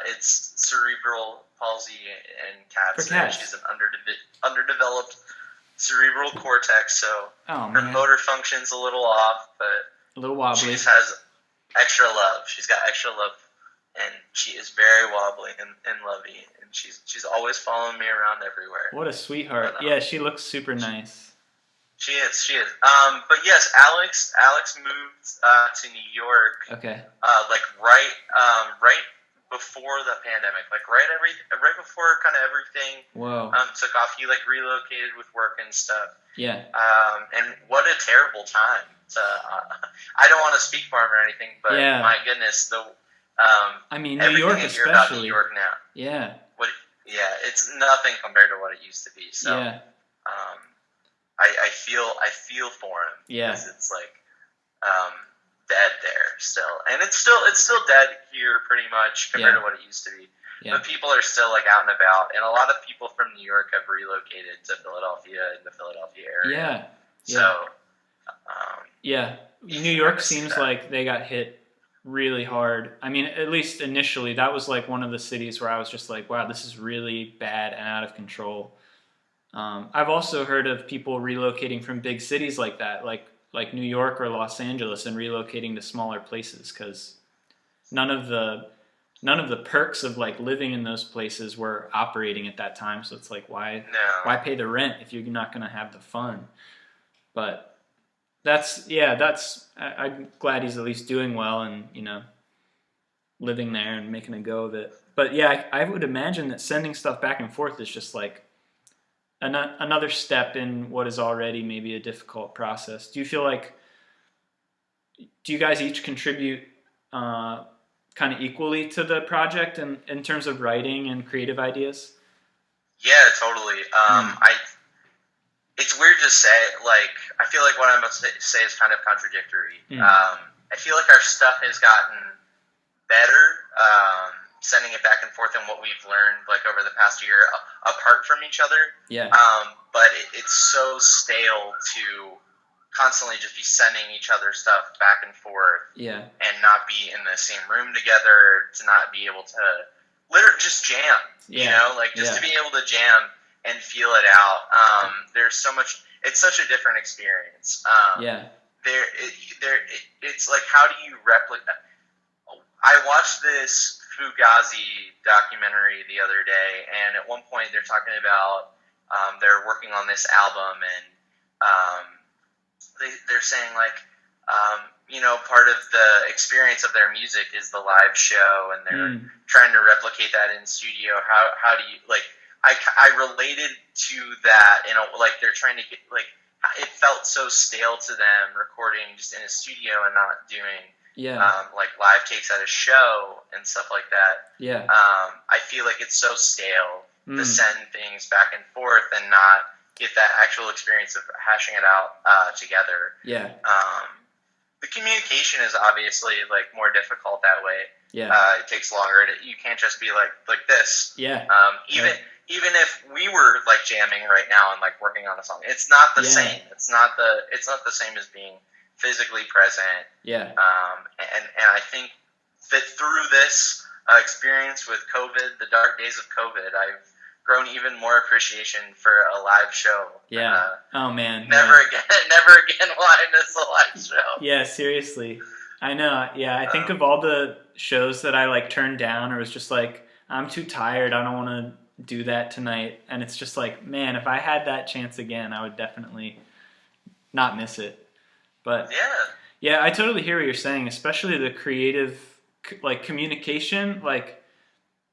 [SPEAKER 2] It's cerebral palsy in cats.
[SPEAKER 1] For cats.
[SPEAKER 2] She's an underdeveloped cerebral cortex, so
[SPEAKER 1] Oh,
[SPEAKER 2] her
[SPEAKER 1] man.
[SPEAKER 2] motor function's a little off, but
[SPEAKER 1] A little
[SPEAKER 2] she
[SPEAKER 1] wobbly.
[SPEAKER 2] just has extra love. She's got extra love, and she is very wobbly and lovey, and she's always following me around everywhere.
[SPEAKER 1] What a sweetheart.
[SPEAKER 2] But,
[SPEAKER 1] Yeah, she looks super nice.
[SPEAKER 2] She is. But yes, Alex moved to New York.
[SPEAKER 1] Okay.
[SPEAKER 2] Right before the pandemic, right before kind of everything
[SPEAKER 1] Whoa.
[SPEAKER 2] took off. He relocated with work and stuff.
[SPEAKER 1] Yeah.
[SPEAKER 2] And what a terrible time. I don't want to speak for him or anything, but
[SPEAKER 1] Yeah.
[SPEAKER 2] my goodness,
[SPEAKER 1] I mean, New
[SPEAKER 2] everything
[SPEAKER 1] York
[SPEAKER 2] I hear about New
[SPEAKER 1] especially.
[SPEAKER 2] York now.
[SPEAKER 1] Yeah.
[SPEAKER 2] It's nothing compared to what it used to be. So.
[SPEAKER 1] Yeah.
[SPEAKER 2] I feel for him.
[SPEAKER 1] Yeah.
[SPEAKER 2] Because it's dead there still, and it's still dead here pretty much compared to what it used to be.
[SPEAKER 1] Yeah.
[SPEAKER 2] But people are still out and about, and a lot of people from New York have relocated to Philadelphia in the Philadelphia area.
[SPEAKER 1] Yeah.
[SPEAKER 2] So.
[SPEAKER 1] Yeah. New York seems like they got hit really hard. I mean, at least initially, that was one of the cities where I was just like, wow, this is really bad and out of control. I've also heard of people relocating from big cities like that, like New York or Los Angeles, and relocating to smaller places because none of the perks of living in those places were operating at that time. So it's why pay the rent if you're not going to have the fun? But I'm glad he's at least doing well and living there and making a go of it. But yeah, I would imagine that sending stuff back and forth is just another step in what is already maybe a difficult process. Do you feel do you guys each contribute kind of equally to the project in terms of writing and creative ideas?
[SPEAKER 2] Yeah, totally. It's weird to say. I feel like what I'm about to say is kind of contradictory. I feel like our stuff has gotten better, sending it back and forth and what we've learned over the past year apart from each other.
[SPEAKER 1] Yeah.
[SPEAKER 2] But it's so stale to constantly just be sending each other stuff back and forth.
[SPEAKER 1] Yeah. And
[SPEAKER 2] not be in the same room together, to not be able to literally just jam.
[SPEAKER 1] Yeah.
[SPEAKER 2] To be able to jam and feel it out. There's so much. It's such a different experience. It's how do you replicate? I watched this Fugazi documentary the other day, and at one point they're talking about they're working on this album, and they're saying part of the experience of their music is the live show, and they're trying to replicate that in studio. How do you I related to that, they're trying to get it felt so stale to them recording just in a studio and not doing live takes at a show and stuff like that.
[SPEAKER 1] Yeah.
[SPEAKER 2] I feel like it's so stale to send things back and forth and not get that actual experience of hashing it out together.
[SPEAKER 1] Yeah.
[SPEAKER 2] The communication is obviously more difficult that way.
[SPEAKER 1] Yeah.
[SPEAKER 2] It takes longer. You can't just be like this.
[SPEAKER 1] Yeah.
[SPEAKER 2] Even if we were jamming right now and working on a song, it's not the same. It's not the same as being physically present.
[SPEAKER 1] Yeah.
[SPEAKER 2] And I think that through this experience with COVID, the dark days of COVID, I've grown even more appreciation for a live show.
[SPEAKER 1] Yeah. Oh man.
[SPEAKER 2] Never again will I miss a live show.
[SPEAKER 1] Yeah, seriously. I know. Yeah, I think of all the shows that I turned down, or was just I'm too tired, I don't want to do that tonight. And it's just man, if I had that chance again, I would definitely not miss it. But yeah, I totally hear what you're saying, especially the creative communication,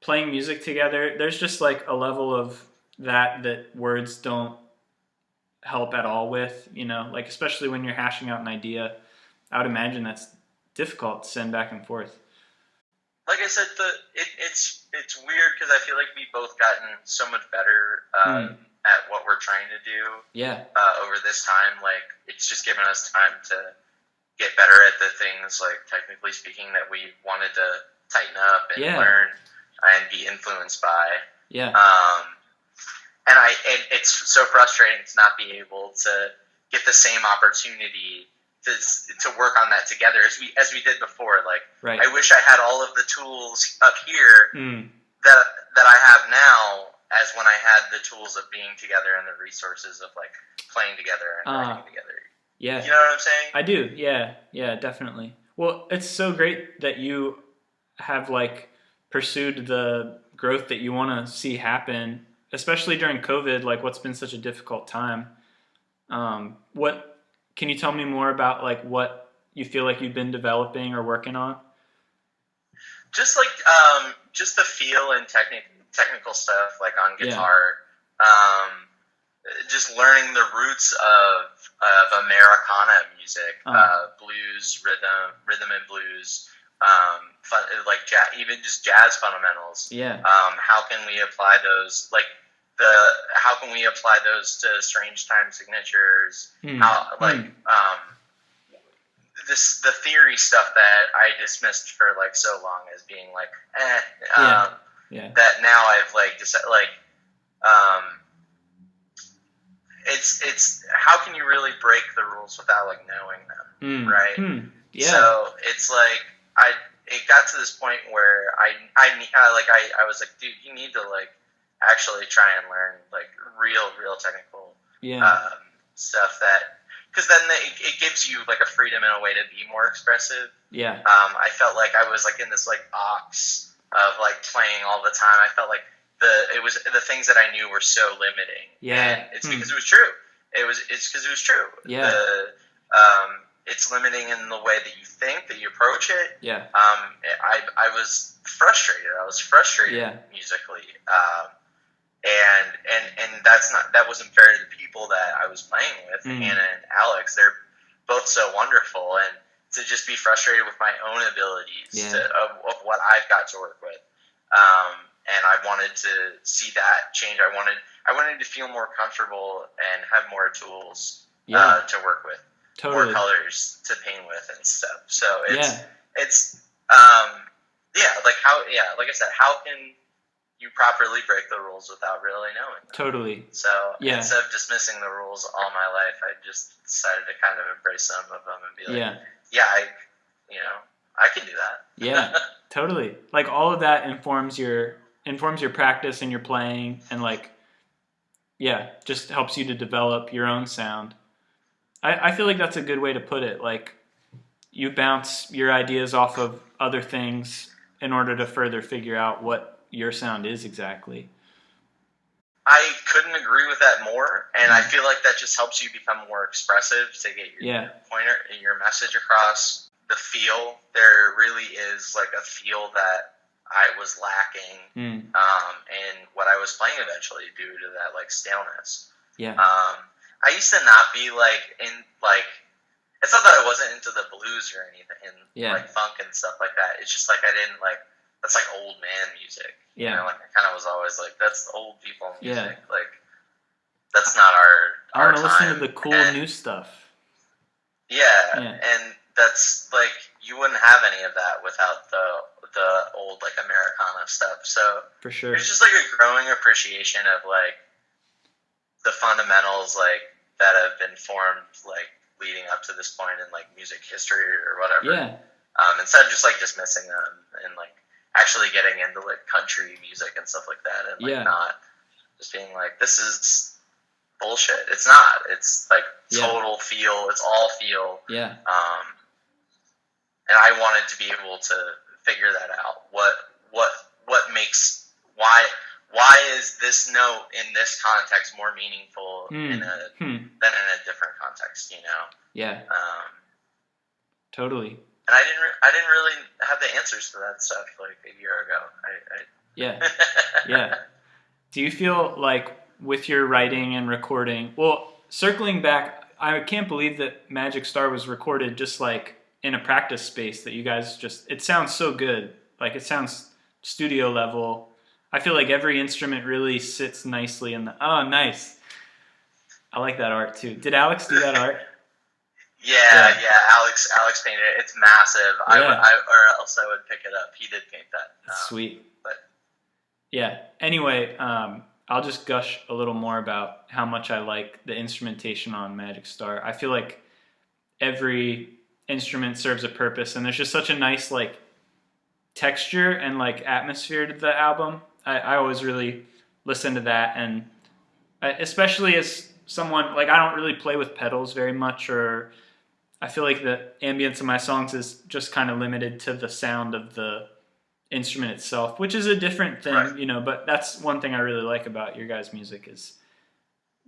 [SPEAKER 1] playing music together. There's just a level of that words don't help at all with, especially when you're hashing out an idea. I would imagine that's difficult to send back and forth.
[SPEAKER 2] like I said, it's weird because I feel like we've both gotten so much better at what we're trying to do.
[SPEAKER 1] Yeah.
[SPEAKER 2] Over this time, like it's just given us time to get better at the things, like technically speaking, that we wanted to tighten up and learn and be influenced by.
[SPEAKER 1] Yeah.
[SPEAKER 2] And it's so frustrating to not be able to get the same opportunity to work on that together as we did before. Like,
[SPEAKER 1] right.
[SPEAKER 2] I wish I had all of the tools up here that I have now, as when I had the tools of being together and the resources of like playing together and writing together.
[SPEAKER 1] Yeah.
[SPEAKER 2] You know what I'm saying?
[SPEAKER 1] I do. Yeah. Yeah, definitely. Well, it's so great that you have like pursued the growth that you want to see happen, especially during COVID, like what's been such a difficult time. What can you tell me more about like what you feel like you've been developing or working on?
[SPEAKER 2] Just like just the feel and technical stuff, like on guitar. Just learning the roots of Americana music, blues, rhythm and blues, like even just jazz fundamentals.
[SPEAKER 1] Yeah.
[SPEAKER 2] How can we apply those? Like how can we apply those to strange time signatures? The theory stuff that I dismissed for like so long as being like that now I've like decided it's how can you really break the rules without like knowing them, right?
[SPEAKER 1] Yeah.
[SPEAKER 2] So it's like it got to this point where I was like, dude, you need to like actually try and learn like real technical stuff, that because then it gives you like a freedom and a way to be more expressive.
[SPEAKER 1] Yeah.
[SPEAKER 2] I felt like I was like in this like box of like playing all the time. I felt like the things that I knew were so limiting.
[SPEAKER 1] Yeah.
[SPEAKER 2] And it's because it was true. It's because it was true.
[SPEAKER 1] Yeah.
[SPEAKER 2] It's limiting in the way that you think, that you approach it.
[SPEAKER 1] Yeah.
[SPEAKER 2] I was frustrated. I was frustrated musically. And that wasn't fair to the people that I was playing with, Hannah and Alex. They're both so wonderful, and to just be frustrated with my own abilities of what I've got to work with. And I wanted to see that change. I wanted to feel more comfortable and have more tools to work with, more colors to paint with and stuff. So it's like I said, how can you properly break the rules without really knowing them?
[SPEAKER 1] Totally.
[SPEAKER 2] So instead of dismissing the rules all my life, I just decided to kind of embrace some of them and be like, I can do that.
[SPEAKER 1] Yeah, totally. Like all of that informs your practice and your playing, and like, just helps you to develop your own sound. I feel like that's a good way to put it. Like you bounce your ideas off of other things in order to further figure out what your sound is exactly.
[SPEAKER 2] I couldn't agree with that more, and I feel like that just helps you become more expressive to get your pointer and your message across. The feel, there really is like a feel that I was lacking, and what I was playing eventually due to that like staleness. Yeah. I used to not be like it's not that I wasn't into the blues or anything, like funk and stuff like that. It's just like I didn't like. That's like old man music. Yeah. You know, like I kind of was always like, that's old people music. Yeah. Like that's not our
[SPEAKER 1] I want to listen to the cool new stuff.
[SPEAKER 2] Yeah, and that's like you wouldn't have any of that without the old like Americana stuff. So
[SPEAKER 1] for sure,
[SPEAKER 2] it's just like a growing appreciation of like the fundamentals like that have been formed like leading up to this point in like music history or whatever. Yeah. Instead of just like dismissing them and like actually getting into like country music and stuff like that, and like not just being like, this is bullshit. It's not. It's like total feel. It's all feel. Yeah. And I wanted to be able to figure that out. What makes why is this note in this context more meaningful than in a different context? You know. Yeah.
[SPEAKER 1] Totally.
[SPEAKER 2] And I didn't really have the answers to that stuff like a year ago.
[SPEAKER 1] Yeah. Do you feel like with your writing and recording, well, circling back, I can't believe that Magic Star was recorded just like in a practice space that you guys it sounds so good. Like it sounds studio level. I feel like every instrument really sits nicely in the. Oh, nice. I like that art too. Did Alex do that art?
[SPEAKER 2] Yeah. Alex painted it. It's massive.
[SPEAKER 1] Yeah.
[SPEAKER 2] Or else I would pick it up. He did paint that.
[SPEAKER 1] That's sweet.
[SPEAKER 2] But
[SPEAKER 1] yeah. Anyway, I'll just gush a little more about how much I like the instrumentation on Magic Star. I feel like every instrument serves a purpose, and there's just such a nice like texture and like atmosphere to the album. I always really listen to that, and especially as someone like I don't really play with pedals very much, or I feel like the ambience of my songs is just kind of limited to the sound of the instrument itself, which is a different thing,
[SPEAKER 2] right.
[SPEAKER 1] you know, but that's one thing I really like about your guys' music is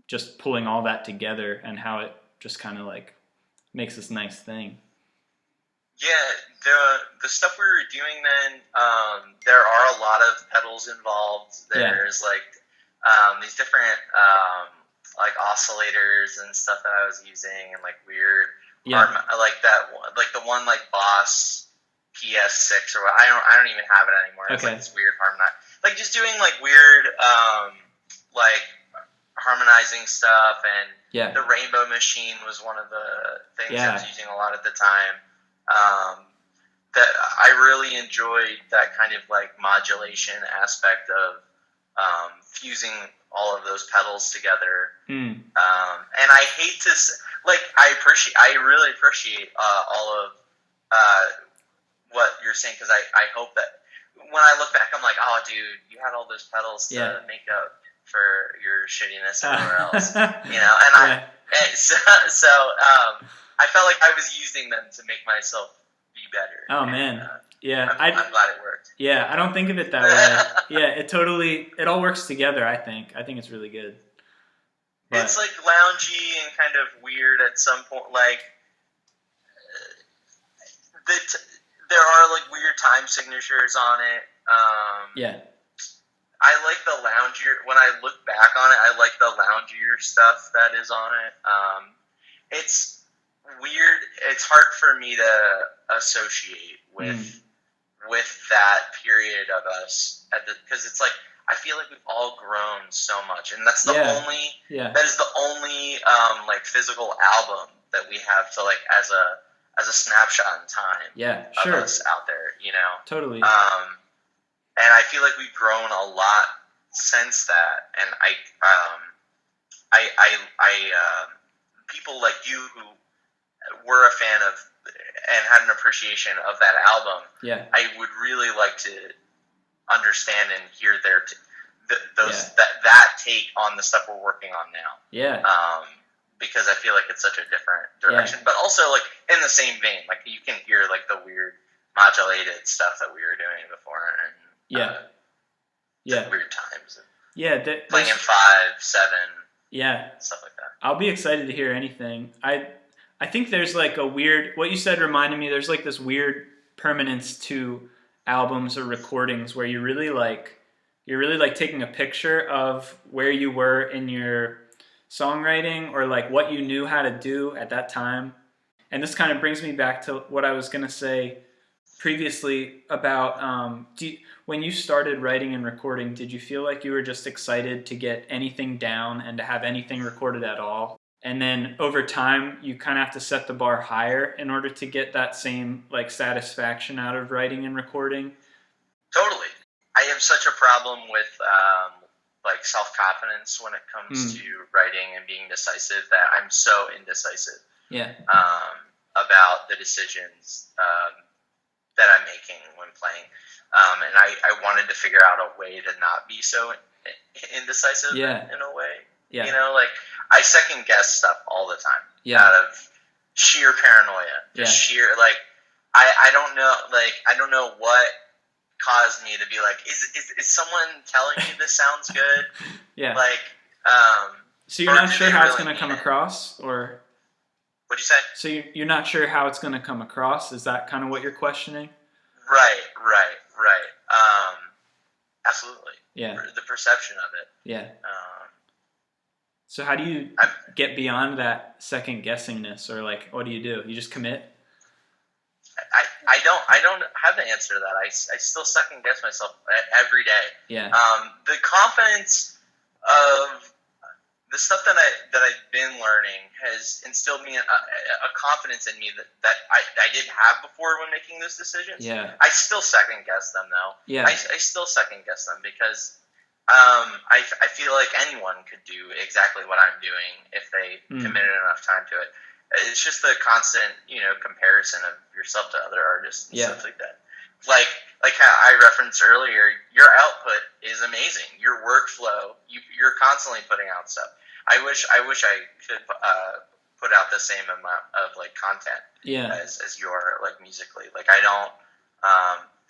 [SPEAKER 1] just pulling all that together and how it just kind of like makes this nice thing.
[SPEAKER 2] Yeah, the stuff we were doing then, there are a lot of pedals involved. There's like these different like oscillators and stuff that I was using, and like weird like that one, like the one like Boss PS6 or what. I don't even have it anymore. It's like this weird harmonize, like just doing like weird like harmonizing stuff, and the Rainbow Machine was one of the things I was using a lot at the time. That I really enjoyed that kind of like modulation aspect of fusing all of those pedals together. And I hate to like I really appreciate all of what you're saying, because I hope that when I look back, I'm like, oh, dude, you had all those pedals to make up for your shittiness everywhere else, you know. And I felt like I was using them to make myself be better.
[SPEAKER 1] Oh man,
[SPEAKER 2] I'm glad it worked.
[SPEAKER 1] Yeah, I don't think of it that way. Yeah, it all works together. I think it's really good. But
[SPEAKER 2] it's like loungy and kind of weird at some point. Like there are like weird time signatures on it. I like the loungier. When I look back on it, I like the loungier stuff that is on it. It's weird. It's hard for me to associate with that period of us because it's like I feel like we've all grown so much, and that's the only that is the only like physical album that we have to like as a snapshot in time. Of us out there, you know.
[SPEAKER 1] Totally.
[SPEAKER 2] And I feel like we've grown a lot since that, and people like you who were a fan of and had an appreciation of that album, I would really like to understand and hear that take on the stuff we're working on now. Because I feel like it's such a different direction, but also like in the same vein, like you can hear like the weird modulated stuff that we were doing before, and weird times. Playing in 5, 7. Stuff like that.
[SPEAKER 1] I'll be excited to hear anything. I think there's like a weird, what you said reminded me, there's like this weird permanence to albums or recordings where you're really like taking a picture of where you were in your songwriting or like what you knew how to do at that time. And this kind of brings me back to what I was going to say previously about when you started writing and recording, did you feel like you were just excited to get anything down and to have anything recorded at all? And then over time, you kind of have to set the bar higher in order to get that same like satisfaction out of writing and recording?
[SPEAKER 2] Totally. I have such a problem with like self-confidence when it comes to writing and being decisive that I'm so indecisive about the decisions that I'm making when playing. And I wanted to figure out a way to not be so indecisive in a way. You know, like I second guess stuff all the time out of sheer paranoia. Sheer like I don't know what caused me to be like, is someone telling me this sounds good? Like
[SPEAKER 1] so you're not sure how it's going to come across, or
[SPEAKER 2] what'd you say?
[SPEAKER 1] So you're not sure how it's going to come across? Is that kind of what you're questioning?
[SPEAKER 2] Right. Absolutely. The perception of it.
[SPEAKER 1] So how do you get beyond that second guessingness, or like what do? You just commit?
[SPEAKER 2] I don't have the answer to that. I still second guess myself every day.
[SPEAKER 1] Yeah.
[SPEAKER 2] The confidence of the stuff that I've been learning has instilled me a confidence in me that I didn't have before when making those decisions.
[SPEAKER 1] Yeah.
[SPEAKER 2] I still second guess them though.
[SPEAKER 1] Yeah.
[SPEAKER 2] I still second guess them because I feel like anyone could do exactly what I'm doing if they committed enough time to it. It's just the constant, comparison of yourself to other artists and stuff like that. Like how I referenced earlier, your output is amazing. Your workflow, you're constantly putting out stuff. I wish I could put out the same amount of like content as you are like musically. Like I don't,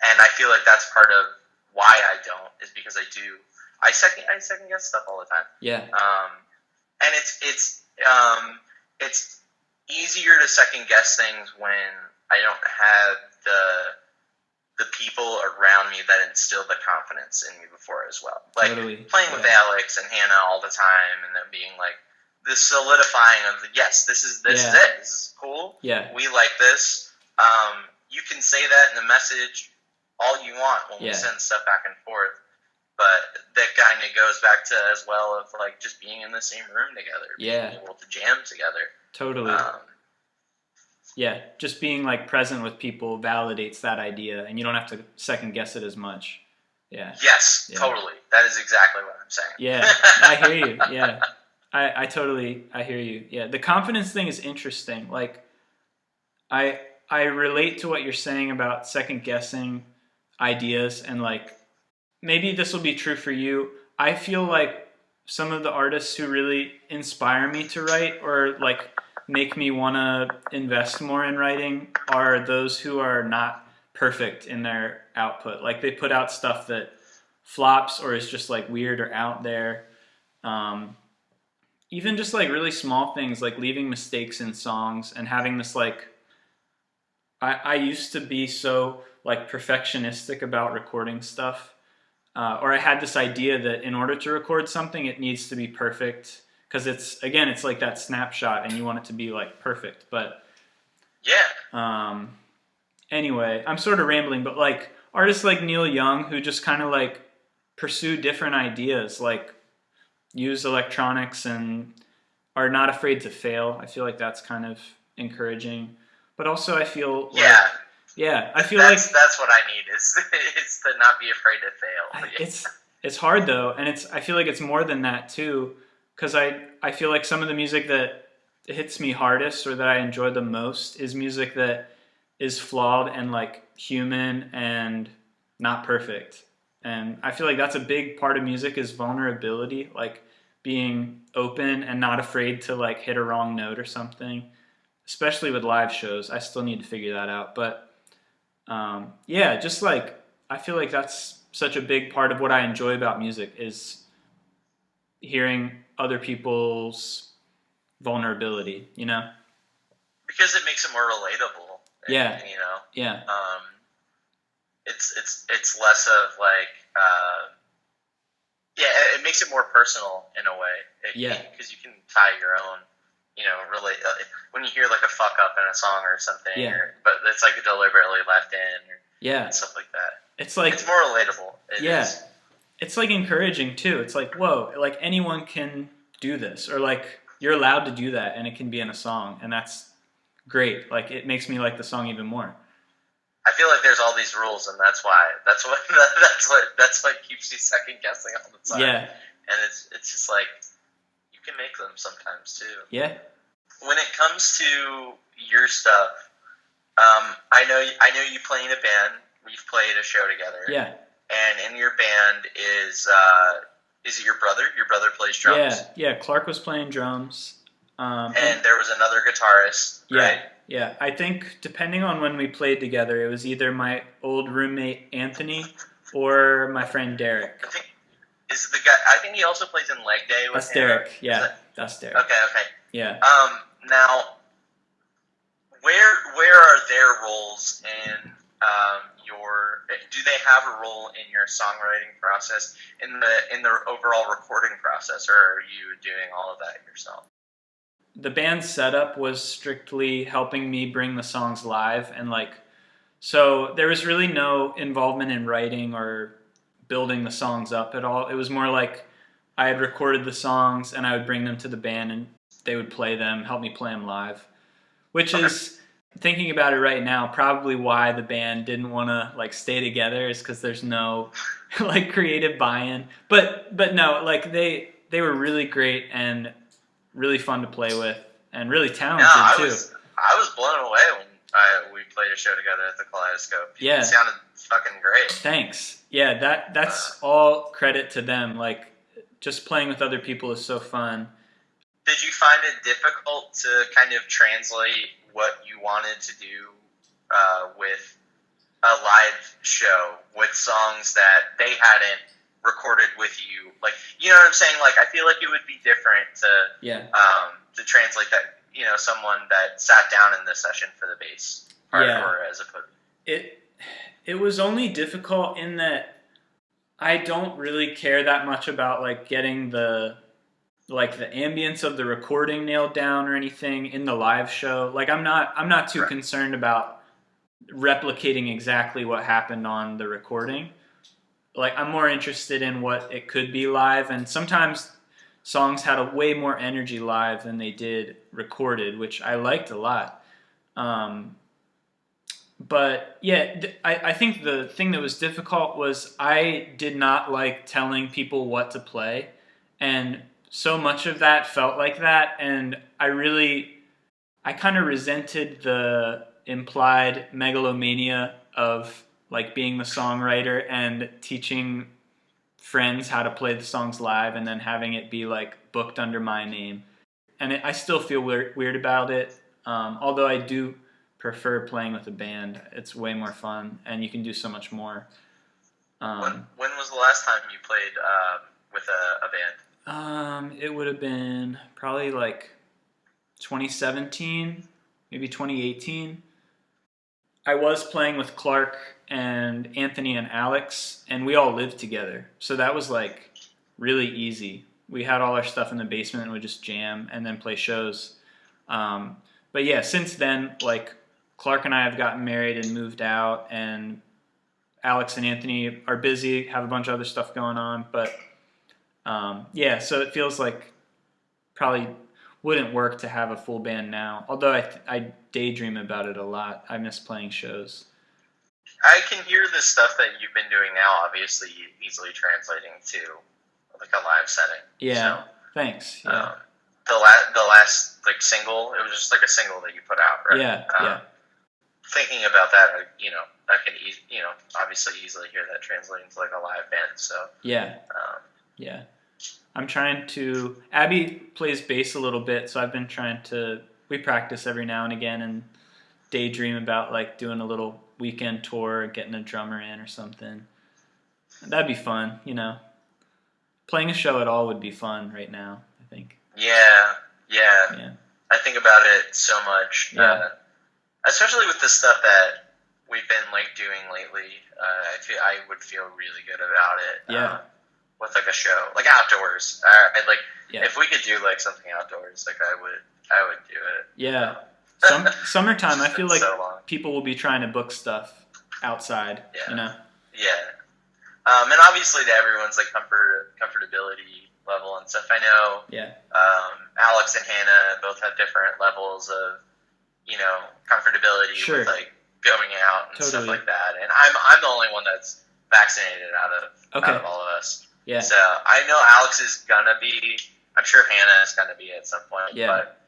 [SPEAKER 2] and I feel like that's part of why I don't is because I second guess stuff all the time.
[SPEAKER 1] Yeah.
[SPEAKER 2] And it's easier to second guess things when I don't have the people around me that instilled the confidence in me before as well. Like playing with Alex and Hannah all the time and them being like the solidifying of yes, this is it. This is cool.
[SPEAKER 1] Yeah.
[SPEAKER 2] We like this. You can say that in the message all you want when we send stuff back and forth. But that kind of goes back to as well of like just being in the same room together. Being able to jam together.
[SPEAKER 1] Totally. Just being like present with people validates that idea, and you don't have to second guess it as much. Yeah.
[SPEAKER 2] Yes, totally. That is exactly what I'm saying.
[SPEAKER 1] Yeah, I hear you. Yeah, I hear you. Yeah, the confidence thing is interesting. Like, I relate to what you're saying about second guessing ideas, and like maybe this will be true for you. I feel like some of the artists who really inspire me to write or like make me want to invest more in writing are those who are not perfect in their output. Like they put out stuff that flops or is just like weird or out there. Even just like really small things like leaving mistakes in songs and having this like, I used to be so like perfectionistic about recording stuff. Or I had this idea that in order to record something, it needs to be perfect. Because it's like that snapshot and you want it to be like perfect. But anyway, I'm sort of rambling, but like artists like Neil Young who just kind of like pursue different ideas, like use electronics and are not afraid to fail. I feel like that's kind of encouraging. But also I feel like I feel
[SPEAKER 2] that's what I need is to not be afraid to fail.
[SPEAKER 1] It's hard though, and I feel like it's more than that too. Because I feel like some of the music that hits me hardest or that I enjoy the most is music that is flawed and like human and not perfect. And I feel like that's a big part of music is vulnerability, like being open and not afraid to like hit a wrong note or something, especially with live shows. I still need to figure that out. But just like I feel like that's such a big part of what I enjoy about music is hearing other people's vulnerability, because
[SPEAKER 2] it makes it more relatable. And, it's less of like it makes it more personal in a way. Because you can tie your own when you hear like a fuck up in a song or something, but it's like deliberately left in, and stuff like that.
[SPEAKER 1] It's like
[SPEAKER 2] it's more relatable. It is.
[SPEAKER 1] It's like encouraging too. It's like, whoa, like anyone can do this, or like you're allowed to do that, and it can be in a song, and that's great. Like it makes me like the song even more.
[SPEAKER 2] I feel like there's all these rules, and that's what keeps you second guessing all the time.
[SPEAKER 1] Yeah,
[SPEAKER 2] and it's just like you can make them sometimes too.
[SPEAKER 1] Yeah.
[SPEAKER 2] When it comes to your stuff, I know you play in a band. We've played a show together.
[SPEAKER 1] Yeah.
[SPEAKER 2] And in your band is it your brother? Your brother plays drums.
[SPEAKER 1] Yeah. Clark was playing drums.
[SPEAKER 2] And there was another guitarist. Right?
[SPEAKER 1] Yeah. I think depending on when we played together, it was either my old roommate Anthony or my friend Derek.
[SPEAKER 2] I think he also plays in Leg Day.
[SPEAKER 1] That's Derek. Yeah, that's Derek.
[SPEAKER 2] Okay.
[SPEAKER 1] Yeah.
[SPEAKER 2] Now, where are their roles in do they have a role in your songwriting process, in the overall recording process, or are you doing all of that yourself?
[SPEAKER 1] The band's setup was strictly helping me bring the songs live and like So there was really no involvement in writing or building the songs up at all. It was more like I had recorded the songs and I would bring them to the band and they would play them, help me play them live, which
[SPEAKER 2] Okay.
[SPEAKER 1] is, thinking about it right now, probably why the band didn't want to like stay together, is because there's no like creative buy-in. But no, like they were really great and really fun to play with and really
[SPEAKER 2] No,
[SPEAKER 1] talented too.
[SPEAKER 2] I was blown away when we played a show together at the Kaleidoscope.
[SPEAKER 1] Yeah.
[SPEAKER 2] It sounded fucking great.
[SPEAKER 1] Thanks. Yeah, that's all credit to them. Like, just playing with other people is so fun.
[SPEAKER 2] Did you find it difficult to kind of translate what you wanted to do with a live show with songs that they hadn't recorded with you? Like, you know what I'm saying? Like, I feel like it would be different to translate that, you know, someone that sat down in the session for the bass part, or as opposed.
[SPEAKER 1] It was only difficult in that I don't really care that much about like getting the ambience of the recording nailed down or anything in the live show. Like I'm not too concerned about replicating exactly what happened on the recording. Like I'm more interested in what it could be live, and sometimes songs had a way more energy live than they did recorded, which I liked a lot. But yeah, I think the thing that was difficult was I did not like telling people what to play, and so much of that felt like that, and I kind of resented the implied megalomania of like being the songwriter and teaching friends how to play the songs live and then having it be like booked under my name. And I still feel weird about it, although I do prefer playing with a band. It's way more fun, and you can do so much more.
[SPEAKER 2] When was the last time you played with a band?
[SPEAKER 1] It would have been probably like 2017, maybe 2018. I was playing with Clark and Anthony and Alex, and we all lived together. So that was like really easy. We had all our stuff in the basement and would just jam and then play shows. But yeah, since then, like Clark and I have gotten married and moved out, and Alex and Anthony are busy, have a bunch of other stuff going on. But yeah, so it feels like probably wouldn't work to have a full band now. Although I daydream about it a lot. I miss playing shows.
[SPEAKER 2] I can hear the stuff that you've been doing now, obviously easily translating to like a live setting.
[SPEAKER 1] Yeah,
[SPEAKER 2] so,
[SPEAKER 1] thanks. Yeah.
[SPEAKER 2] The last like single, it was just like a single that you put out, right?
[SPEAKER 1] Yeah, yeah.
[SPEAKER 2] Thinking about that, I can obviously easily hear that translating to like a live band. So
[SPEAKER 1] yeah, yeah. I'm trying to. Abby plays bass a little bit, so I've been trying to. We practice every now and again and daydream about like doing a little weekend tour, getting a drummer in or something. That'd be fun, you know. Playing a show at all would be fun right now, I think.
[SPEAKER 2] Yeah. I think about it so much.
[SPEAKER 1] Yeah.
[SPEAKER 2] Especially with the stuff that we've been like doing lately. I would feel really good about it.
[SPEAKER 1] Yeah.
[SPEAKER 2] With like a show, like outdoors. If we could do like something outdoors, like I would do it.
[SPEAKER 1] Yeah. Summertime, I feel like people will be trying to book stuff outside.
[SPEAKER 2] Yeah.
[SPEAKER 1] You know.
[SPEAKER 2] Yeah. And obviously to everyone's like comfortability level and stuff. I know.
[SPEAKER 1] Yeah.
[SPEAKER 2] Alex and Hannah both have different levels of, you know, comfortability with like going out and stuff like that. And I'm the only one that's vaccinated out of all of us.
[SPEAKER 1] Yeah.
[SPEAKER 2] So I know Alex is gonna be. I'm sure Hannah is gonna be at some point.
[SPEAKER 1] Yeah.
[SPEAKER 2] But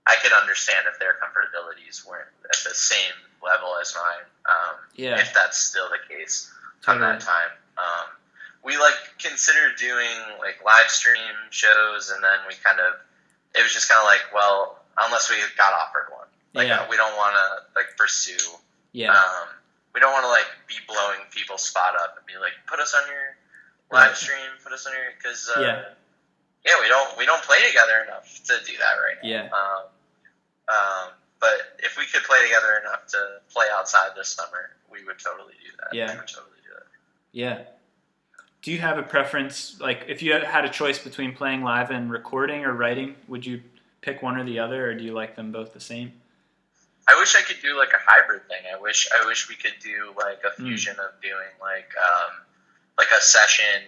[SPEAKER 2] I could understand if their comfortabilities weren't at the same level as mine. If that's still the case at that time. We like considered doing like live stream shows, and then it was just kind of like, well, unless we got offered one, like we don't want to like pursue. Yeah. We don't want to like be blowing people's spot up and be like, put us on your live stream, put us on your, because we don't play together enough to do that right now.
[SPEAKER 1] Yeah.
[SPEAKER 2] But if we could play together enough to play outside this summer, we would totally do that.
[SPEAKER 1] Yeah.
[SPEAKER 2] We would totally do that.
[SPEAKER 1] Yeah. Do you have a preference? Like, if you had a choice between playing live and recording or writing, would you pick one or the other, or do you like them both the same?
[SPEAKER 2] I wish I could do like a hybrid thing. I wish we could do like a fusion of doing like a session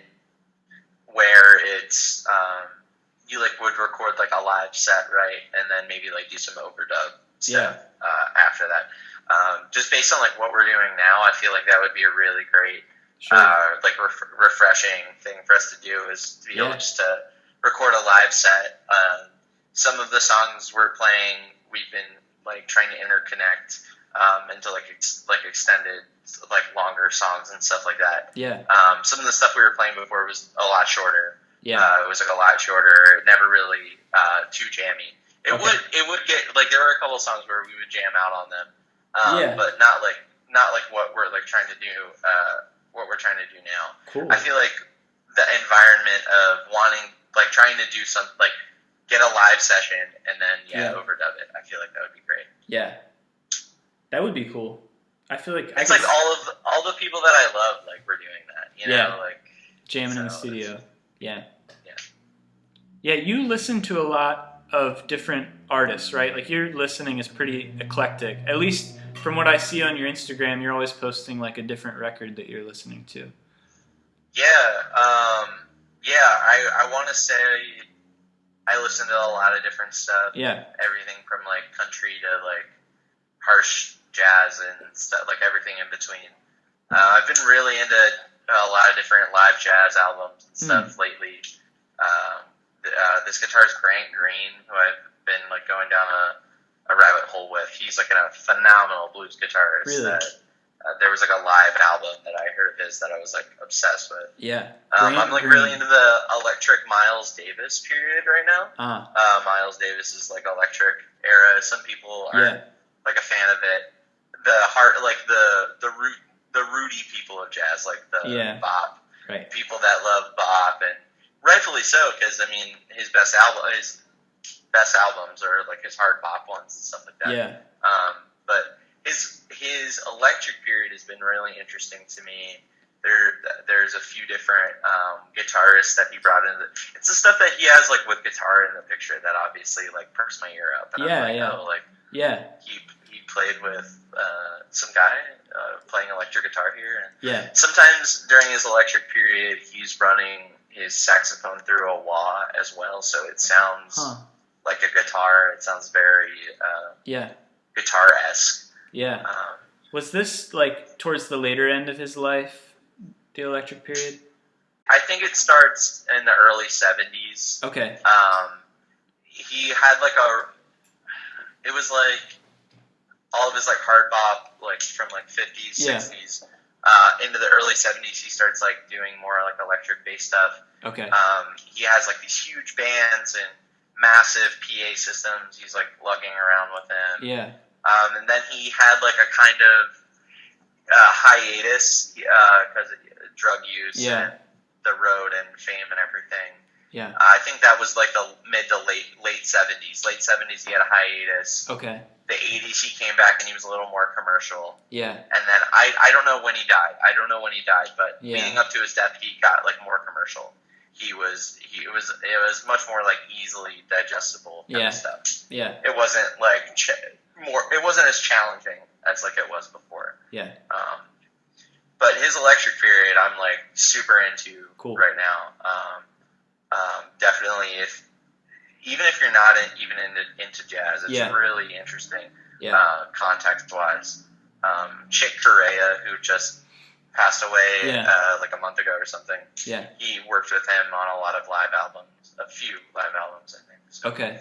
[SPEAKER 2] where it's you like would record like a live set, right, and then maybe like do some overdub stuff after that. Just based on like what we're doing now, I feel like that would be a really great, like refreshing thing for us to do, is to be able just to record a live set. Some of the songs we're playing, we've been like trying to interconnect into like extended, like longer songs and stuff like that.
[SPEAKER 1] Yeah.
[SPEAKER 2] Some of the stuff we were playing before was a lot shorter.
[SPEAKER 1] Yeah.
[SPEAKER 2] It was like a lot shorter, never really too jammy. It would get like, there were a couple songs where we would jam out on them, but not like what we're like trying to do. What we're trying to do now.
[SPEAKER 1] Cool.
[SPEAKER 2] I feel like the environment of wanting, like, trying to do some, like, get a live session and then overdub it. I feel like that would be great.
[SPEAKER 1] Yeah, that would be cool. I feel like
[SPEAKER 2] it's like all the people that I love, like, we're doing that. You know, like
[SPEAKER 1] jamming in the studio. Yeah. You listen to a lot of different artists, right? Like, your listening is pretty eclectic. At least from what I see on your Instagram, you're always posting like a different record that you're listening to.
[SPEAKER 2] I want to say I listen to a lot of different stuff.
[SPEAKER 1] Yeah.
[SPEAKER 2] Everything from like country to like harsh jazz and stuff, like everything in between. I've been really into a lot of different live jazz albums and stuff lately. This guitarist Grant Green, who I've been like going down a rabbit hole with. He's like a phenomenal blues guitarist.
[SPEAKER 1] Really?
[SPEAKER 2] There was like a live album that I heard of his that I was like obsessed with.
[SPEAKER 1] Yeah.
[SPEAKER 2] I'm like really into the electric Miles Davis period right now. Miles Davis is like electric era. Some people aren't like a fan of it. The heart, like the rooty people of jazz, like the bop people that love bop, and rightfully so, because I mean his best albums are like his hard bop ones and stuff like that.
[SPEAKER 1] Yeah.
[SPEAKER 2] But his electric period has been really interesting to me. There's a few different guitarists that he brought in. It's the stuff that he has like with guitar in the picture that obviously like perks my ear up. And he played with some guy playing electric guitar here. And sometimes during his electric period, he's running his saxophone through a wah as well, so it sounds like a guitar. It sounds very guitar-esque.
[SPEAKER 1] Yeah. Was this like towards the later end of his life, the electric period?
[SPEAKER 2] I think it starts in the early 70s.
[SPEAKER 1] Okay.
[SPEAKER 2] He had like it was like all of his like hard bop, like from like 50s, 60s, into the early 70s. He starts like doing more like electric bass stuff.
[SPEAKER 1] Okay.
[SPEAKER 2] He has like these huge bands and massive PA systems he's like lugging around with him.
[SPEAKER 1] Yeah.
[SPEAKER 2] And then he had like a kind of hiatus because of drug use and the road and fame and everything.
[SPEAKER 1] Yeah.
[SPEAKER 2] I think that was like the mid to late 70s. Late 70s he had a hiatus.
[SPEAKER 1] Okay.
[SPEAKER 2] The 80s he came back and he was a little more commercial.
[SPEAKER 1] Yeah.
[SPEAKER 2] And then I don't know when he died. But leading up to his death he got like more commercial. It was much more like easily digestible kind of stuff. Yeah. It wasn't like it wasn't as challenging as like it was before.
[SPEAKER 1] Yeah.
[SPEAKER 2] But his electric period I'm like super into right now. Definitely even if you're not into jazz, it's really interesting. Context wise. Chick Corea, who just passed away like a month ago or something. Yeah. He worked with him on a lot of live albums, a few live albums, I think. So,
[SPEAKER 1] okay.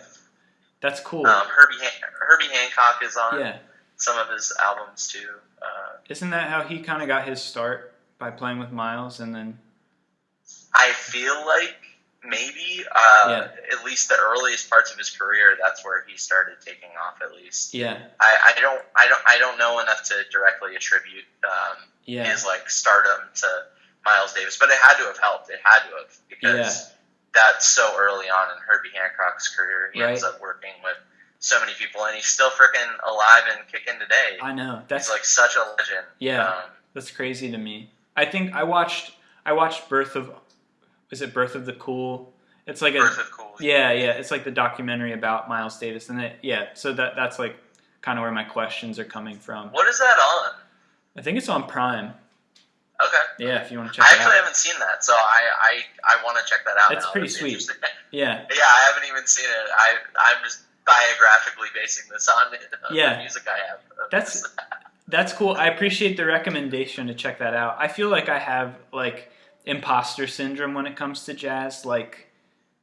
[SPEAKER 1] That's cool.
[SPEAKER 2] Herbie Hancock is on some of his albums too.
[SPEAKER 1] Isn't that how he kind of got his start, by playing with Miles, and then? I
[SPEAKER 2] feel like maybe at least the earliest parts of his career, that's where he started taking off. At least, I don't know enough to directly attribute his like stardom to Miles Davis, but it had to have helped. It had to have, because that's so early on in Herbie Hancock's career. He ends up working with so many people, and he's still freaking alive and kicking today.
[SPEAKER 1] I know.
[SPEAKER 2] He's like such a legend.
[SPEAKER 1] Yeah, that's crazy to me. I think I watched Birth of the Cool? It's like
[SPEAKER 2] Birth of Cool.
[SPEAKER 1] Yeah. It's like the documentary about Miles Davis, and so that's like kind of where my questions are coming from.
[SPEAKER 2] What is that on?
[SPEAKER 1] I think it's on Prime.
[SPEAKER 2] Okay.
[SPEAKER 1] Yeah, if you want to check
[SPEAKER 2] I
[SPEAKER 1] it out.
[SPEAKER 2] actually haven't seen that, so I want to check that out.
[SPEAKER 1] It's
[SPEAKER 2] now.
[SPEAKER 1] pretty
[SPEAKER 2] That's
[SPEAKER 1] sweet.
[SPEAKER 2] interesting.
[SPEAKER 1] Yeah.
[SPEAKER 2] Yeah, I haven't even seen it. I'm just biographically basing this on the music I have.
[SPEAKER 1] That's cool. I appreciate the recommendation to check that out. I feel like I have like imposter syndrome when it comes to jazz, like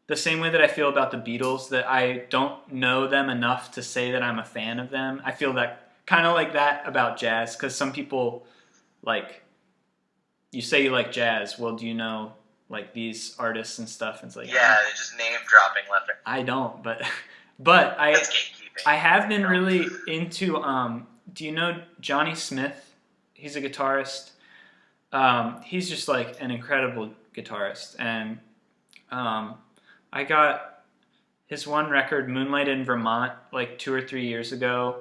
[SPEAKER 1] the same way that I feel about the Beatles, that I don't know them enough to say that I'm a fan of them. I feel that kind of like that about jazz, because some people, like, you say you like jazz, well, do you know like these artists and stuff? And it's like,
[SPEAKER 2] yeah, they're just name dropping left and right.
[SPEAKER 1] I don't, but
[SPEAKER 2] That's gatekeeping.
[SPEAKER 1] I have been really into do you know Johnny Smith? He's a guitarist. He's just like an incredible guitarist, and I got his one record, Moonlight in Vermont, like 2 or 3 years ago.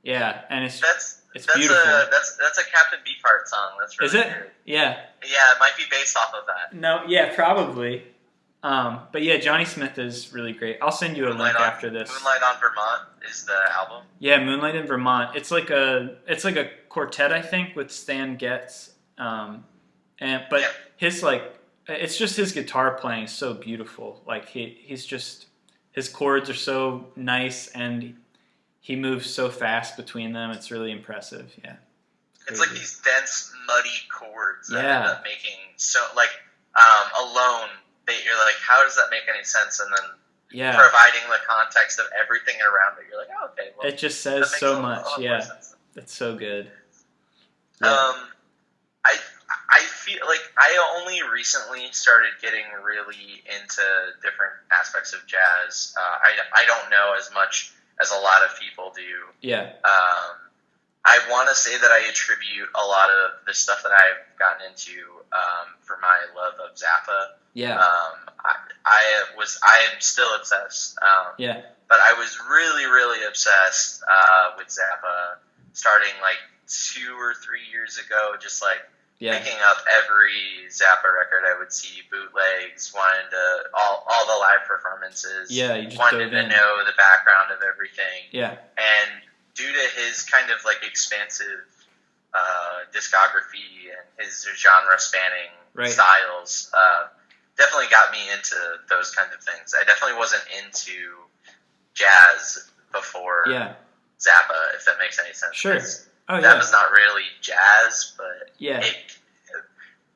[SPEAKER 1] Yeah, and it's beautiful.
[SPEAKER 2] That's a Captain Beefheart song. That's really
[SPEAKER 1] Is it?
[SPEAKER 2] Good.
[SPEAKER 1] Yeah.
[SPEAKER 2] Yeah, it might be based off of that.
[SPEAKER 1] No, yeah, probably. But yeah, Johnny Smith is really great. I'll send you a link after this.
[SPEAKER 2] Moonlight on Vermont is the album.
[SPEAKER 1] Yeah, Moonlight in Vermont. It's like a quartet, I think, with Stan Getz. His it's just his guitar playing is so beautiful. Like he's just, his chords are so nice and he moves so fast between them. It's really impressive. Yeah.
[SPEAKER 2] It's like these dense, muddy chords that end up making Alone. You're like, how does that make any sense? And then providing the context of everything around it, you're like, oh, okay. Well,
[SPEAKER 1] it just says so much. Yeah, that's so good.
[SPEAKER 2] Yeah. I feel like I only recently started getting really into different aspects of jazz. I don't know as much as a lot of people do.
[SPEAKER 1] Yeah.
[SPEAKER 2] I want to say that I attribute a lot of the stuff that I've gotten into for my love of Zappa.
[SPEAKER 1] Yeah.
[SPEAKER 2] I am still obsessed. But I was really, really obsessed with Zappa starting like 2 or 3 years ago. Just like picking up every Zappa record I would see, bootlegs, wanted to all the live performances.
[SPEAKER 1] Yeah, you just
[SPEAKER 2] wanted to know the background of everything.
[SPEAKER 1] Yeah.
[SPEAKER 2] And due to his kind of like expansive discography and his genre spanning styles, definitely got me into those kinds of things. I definitely wasn't into jazz before Zappa, if that makes any sense.
[SPEAKER 1] Sure.
[SPEAKER 2] Zappa's not really jazz, but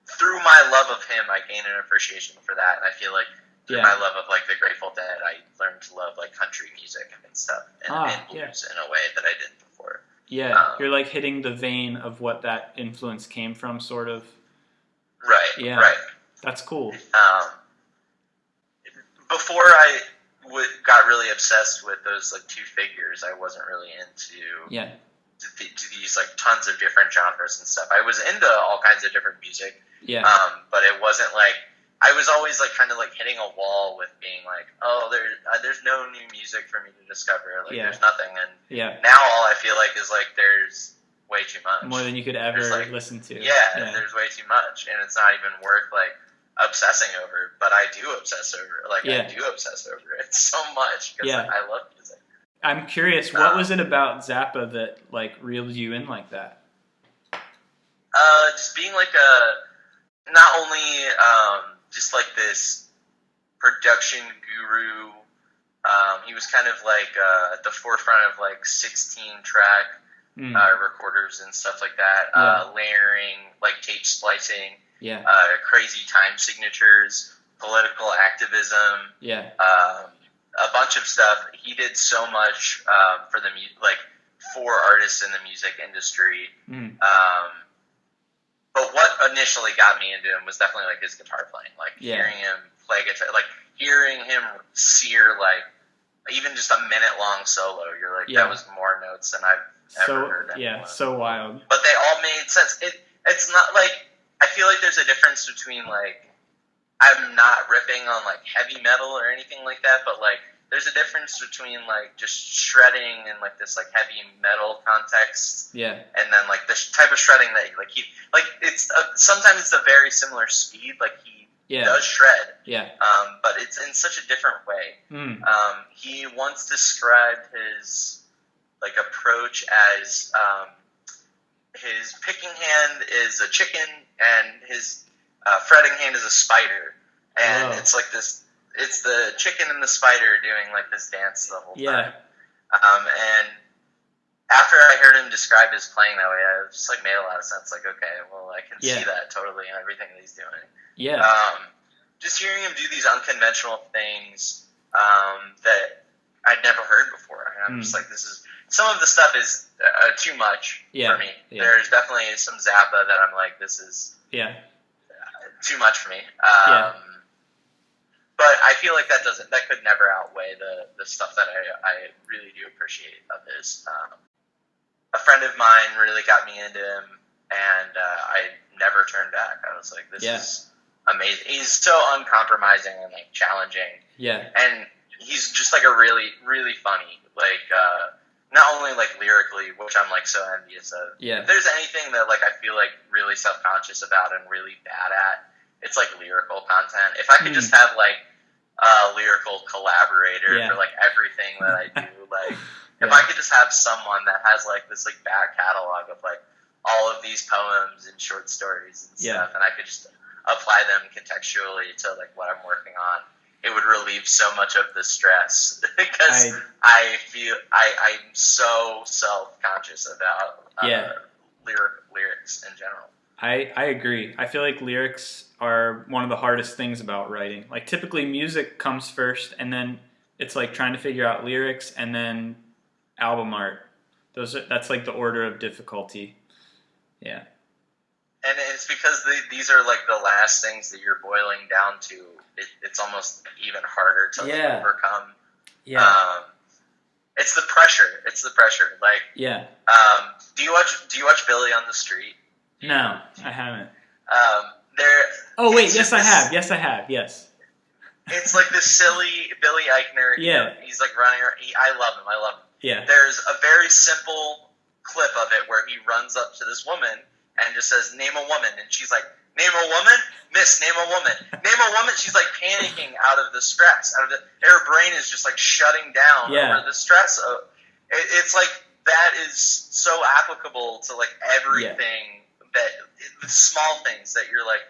[SPEAKER 2] through my love of him, I gained an appreciation for that, and I feel like through my love of like the Grateful Dead, I learned to love like country music and stuff, and blues in a way that I didn't before.
[SPEAKER 1] Yeah, you're like hitting the vein of what that influence came from, sort of.
[SPEAKER 2] Right.
[SPEAKER 1] Yeah.
[SPEAKER 2] Right.
[SPEAKER 1] That's cool.
[SPEAKER 2] Before I got really obsessed with those like two figures, I wasn't really into to these like tons of different genres and stuff. I was into all kinds of different music. Yeah. But it wasn't like, I was always like kind of like hitting a wall with being like, oh, there's no new music for me to discover. Like there's nothing. And now all I feel like is like there's way too much.
[SPEAKER 1] More than you could ever listen to.
[SPEAKER 2] Yeah, there's way too much, and it's not even worth like obsessing over. But I do obsess over it. Like I do obsess over it so much because I love music.
[SPEAKER 1] I'm curious, what was it about Zappa that like reeled you in like that?
[SPEAKER 2] Just being like not only just like this production guru. He was kind of like at the forefront of like 16-track recorders and stuff like that. Layering, like tape splicing. Crazy time signatures, political activism. A bunch of stuff. He did so much for the for artists in the music industry. But what initially got me into him was definitely like his guitar playing, like hearing him play guitar, like hearing him sear like even just a minute-long solo. You're like, that was more notes than I've ever heard anyone.
[SPEAKER 1] So wild.
[SPEAKER 2] But they all made sense. It's not like, I feel like there's a difference between like, I'm not ripping on like heavy metal or anything like that, but like there's a difference between like just shredding and like this like heavy metal context, and then like the type of shredding that like he like it's sometimes it's a very similar speed, like he does shred, but it's in such a different way. He once described his like approach as his picking hand is a chicken and his fretting hand is a spider, and
[SPEAKER 1] Whoa.
[SPEAKER 2] it's like this. It's the chicken and the spider doing like this dance the whole time. And after I heard him describe his playing that way, I just like made a lot of sense. Like, okay, well, I can see that totally in everything that he's doing.
[SPEAKER 1] Yeah.
[SPEAKER 2] Just hearing him do these unconventional things that I'd never heard before. And I'm just like, this is some of the stuff is too much for me. Yeah. There's definitely some Zappa that I'm like, this is too much for me. But I feel like that could never outweigh the stuff that I really do appreciate of his. A friend of mine really got me into him, and I never turned back. I was like, this is amazing. He's so uncompromising and like challenging. Yeah. And he's just like a really, really funny, like not only like lyrically, which I'm like so envious of. Yeah. If there's anything that like I feel like really self-conscious about and really bad at, it's like lyrical content. If I could just have like a lyrical collaborator for like everything that I do, like if I could just have someone that has like this like back catalog of like all of these poems and short stories and stuff, and I could just apply them contextually to like what I'm working on, it would relieve so much of the stress because I feel I'm so self-conscious about lyrics in general.
[SPEAKER 1] I agree. I feel like lyrics are one of the hardest things about writing. Like typically music comes first, and then it's like trying to figure out lyrics, and then album art. That's like the order of difficulty. Yeah.
[SPEAKER 2] And it's because these are like the last things that you're boiling down to. It's almost even harder to like, overcome. Yeah. It's the pressure. Like. Yeah. Do you watch Billy on the Street?
[SPEAKER 1] No, I haven't.
[SPEAKER 2] Yes,
[SPEAKER 1] I have. Yes.
[SPEAKER 2] It's like this silly Billy Eichner.
[SPEAKER 1] Yeah.
[SPEAKER 2] He's like running around. I love him.
[SPEAKER 1] Yeah.
[SPEAKER 2] There's a very simple clip of it where he runs up to this woman and just says, "Name a woman," and she's like, "Name a woman, Miss. Name a woman. Name a woman." She's like panicking out of the stress, her brain is just like shutting down over the stress. It's like that is so applicable to like everything. That the small things that you're like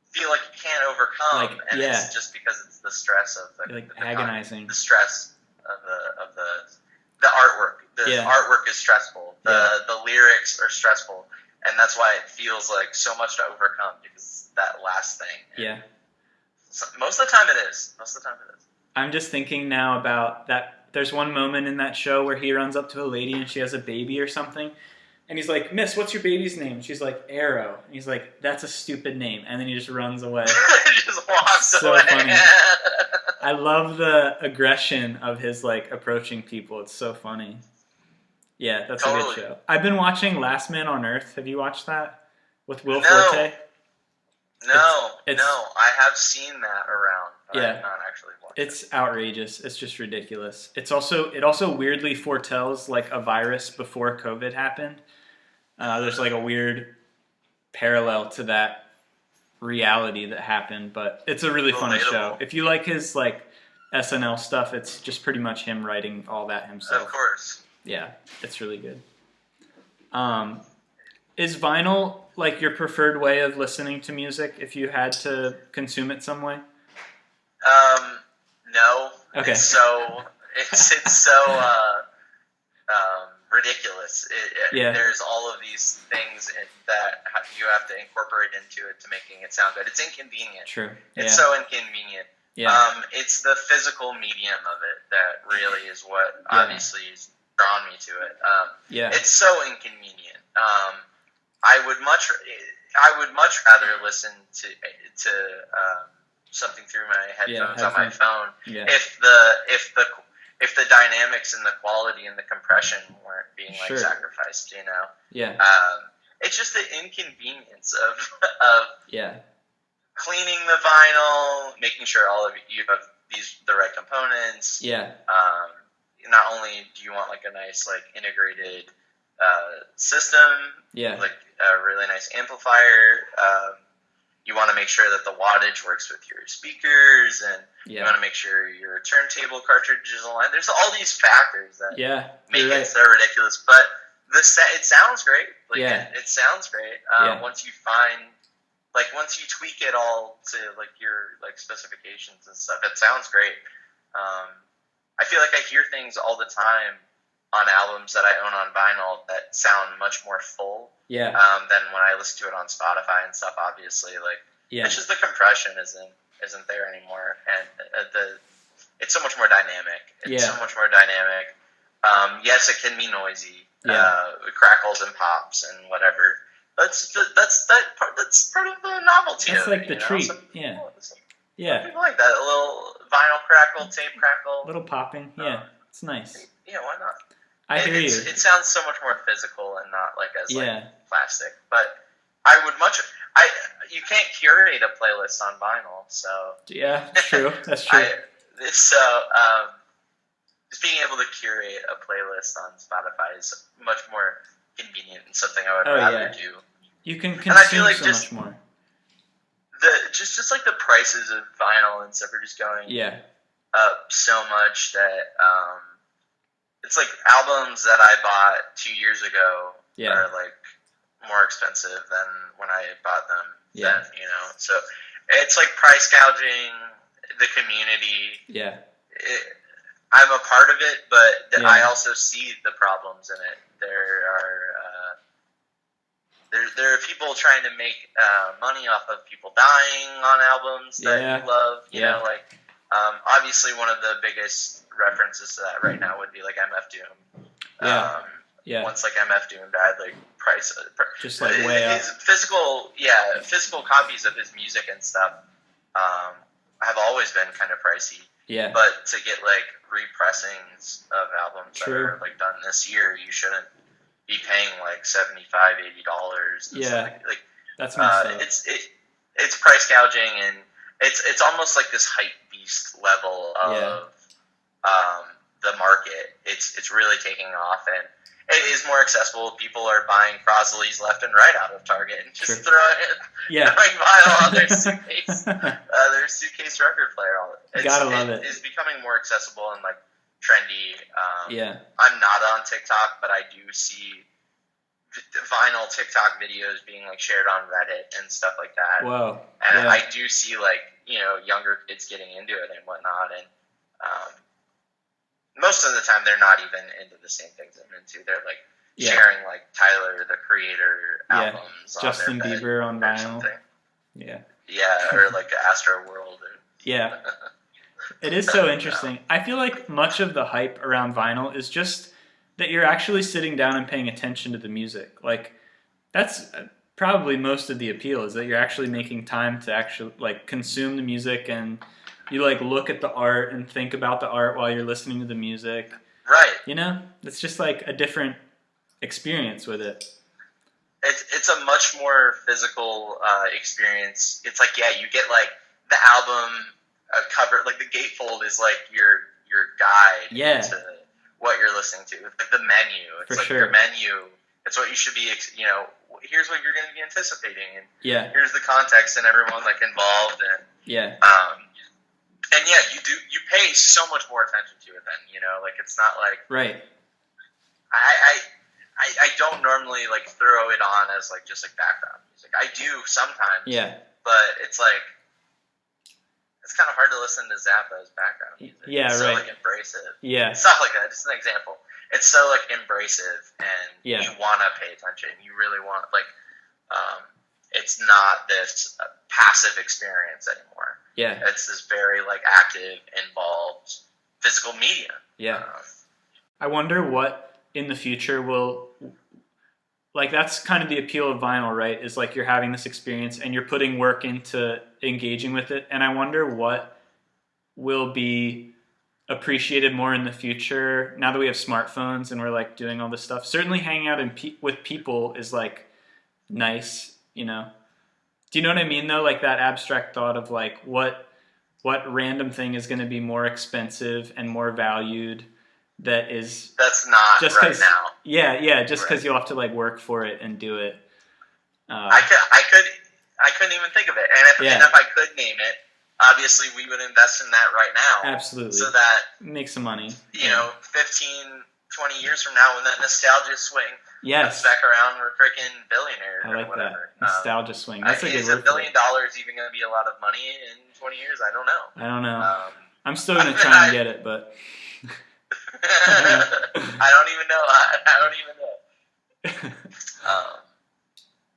[SPEAKER 2] feel like you can't overcome, it's just because it's the stress of the
[SPEAKER 1] agonizing.
[SPEAKER 2] The stress of the artwork. The artwork is stressful. The lyrics are stressful, and that's why it feels like so much to overcome because it's that last thing. And most of the time it is.
[SPEAKER 1] I'm just thinking now about that. There's one moment in that show where he runs up to a lady and she has a baby or something. And he's like, "Miss, what's your baby's name?" She's like, "Arrow." And he's like, "That's a stupid name." And then he just runs away.
[SPEAKER 2] Just walks away.
[SPEAKER 1] So funny. I love the aggression of his like approaching people. It's so funny. Yeah, that's a good show. I've been watching Last Man on Earth. Have you watched that with Will Forte?
[SPEAKER 2] No. I have seen that around, but I have not actually watched it.
[SPEAKER 1] It's outrageous. It's just ridiculous. It also weirdly foretells like a virus before COVID happened. There's like a weird parallel to that reality that happened, but it's a really funny show. If you like his like SNL stuff, it's just pretty much him writing all that himself.
[SPEAKER 2] Of course.
[SPEAKER 1] Yeah, it's really good. Is vinyl like your preferred way of listening to music if you had to consume it some way?
[SPEAKER 2] No.
[SPEAKER 1] Okay.
[SPEAKER 2] It's so ridiculous. There's all of these things that you have to incorporate into it to making it sound good. It's inconvenient.
[SPEAKER 1] True.
[SPEAKER 2] It's so inconvenient. Yeah. It's the physical medium of it that really is what obviously has drawn me to it. It's so inconvenient. I would much rather listen to something through my headphones on my phone if the dynamics and the quality and the compression weren't being like sacrificed, you know.
[SPEAKER 1] Yeah.
[SPEAKER 2] It's just the inconvenience of cleaning the vinyl, making sure all of you have the right components.
[SPEAKER 1] Yeah.
[SPEAKER 2] Not only do you want like a nice like integrated system, like a really nice amplifier, you want to make sure that the wattage works with your speakers, and you want to make sure your turntable cartridge is aligned. There's all these factors that make it so ridiculous, but it sounds great. Like it sounds great. Once you once you tweak it all to like your like specifications and stuff, it sounds great. I feel like I hear things all the time on albums that I own on vinyl that sound much more full. Than when I listen to it on Spotify and stuff. Obviously, it's just the compression isn't there anymore, and it's so much more dynamic. It's so much more dynamic. Yes, it can be noisy. It crackles and pops and whatever. That's part of the novelty.
[SPEAKER 1] That's
[SPEAKER 2] of
[SPEAKER 1] like
[SPEAKER 2] it,
[SPEAKER 1] the treat.
[SPEAKER 2] People like that. A little vinyl crackle, tape crackle,
[SPEAKER 1] little popping. It's nice.
[SPEAKER 2] Yeah, why not?
[SPEAKER 1] I hear you.
[SPEAKER 2] It sounds so much more physical and not like as plastic. But I would you can't curate a playlist on vinyl, so
[SPEAKER 1] true. That's true.
[SPEAKER 2] Just being able to curate a playlist on Spotify is much more convenient and something I would rather do.
[SPEAKER 1] You can consume so much more.
[SPEAKER 2] Just like the prices of vinyl and stuff are just going up so much that it's like albums that I bought 2 years ago are like more expensive than when I bought them then, so it's like price gouging the community. I'm a part of it, but I also see the problems in it. There are people trying to make money off of people dying on albums that you love. You know, like obviously one of the biggest references to that right now would be like MF Doom. Once like MF Doom died, like price
[SPEAKER 1] just like way up.
[SPEAKER 2] His physical copies of his music and stuff have always been kind of pricey. But to get like repressings of albums that are like done this year, you shouldn't be paying like $75, $80. Like
[SPEAKER 1] that's messed up.
[SPEAKER 2] It's price gouging, and it's almost like this hype beast level of the market. It's really taking off, and it is more accessible. People are buying Crosleys left and right out of Target and just throwing vinyl on their suitcase record player.
[SPEAKER 1] Gotta love it.
[SPEAKER 2] It's becoming more accessible and like trendy. I'm not on TikTok, but I do see vinyl TikTok videos being like shared on Reddit and stuff like that.
[SPEAKER 1] Whoa.
[SPEAKER 2] And I do see like, younger kids getting into it and whatnot, and most of the time they're not even into the same things I'm into. They're like sharing like Tyler the Creator albums
[SPEAKER 1] Justin
[SPEAKER 2] on their
[SPEAKER 1] Bieber on vinyl.
[SPEAKER 2] Something. Or like Astro World.
[SPEAKER 1] It is so interesting. I feel like much of the hype around vinyl is just that you're actually sitting down and paying attention to the music. Like that's probably most of the appeal, is that you're actually making time to actually like consume the music, and you like look at the art and think about the art while you're listening to the music.
[SPEAKER 2] Right.
[SPEAKER 1] It's just like a different experience with it.
[SPEAKER 2] It's a much more physical experience. It's like, you get like the album cover, like the gatefold is like your guide to what you're listening to. It's like the menu. It's your menu. It's what you should be, here's what you're going to be anticipating. And here's the context and everyone like involved. And you pay so much more attention to it then, like it's not like I don't normally like throw it on as like just like background music. I do sometimes, but it's like it's kind of hard to listen to Zappa as background music. It's so like abrasive, stuff like that. Just an example. It's so like abrasive, and you want to pay attention. You really want it's not this passive experience anymore. It's this very like active, involved physical media.
[SPEAKER 1] I wonder what in the future will, like, that's kind of the appeal of vinyl, right? Is like you're having this experience and you're putting work into engaging with it. And I wonder what will be appreciated more in the future now that we have smartphones and we're like doing all this stuff. Certainly hanging out with people is like nice, Do you know what I mean though? Like that abstract thought of like what random thing is going to be more expensive and more valued
[SPEAKER 2] that's not just right now.
[SPEAKER 1] Just because you'll have to like work for it and do it.
[SPEAKER 2] I could I couldn't even think of it. And if I could name it, obviously we would invest in that right now.
[SPEAKER 1] Absolutely.
[SPEAKER 2] So that
[SPEAKER 1] make some money.
[SPEAKER 2] 15, 20 years from now, when that nostalgia swing comes back around, we're freaking billionaires.
[SPEAKER 1] I like
[SPEAKER 2] or whatever.
[SPEAKER 1] that nostalgia swing. That's a good
[SPEAKER 2] is
[SPEAKER 1] word.
[SPEAKER 2] $1 billion even going to be a lot of money in 20 years? I don't know.
[SPEAKER 1] I'm still going to try and get it, but
[SPEAKER 2] I don't even know.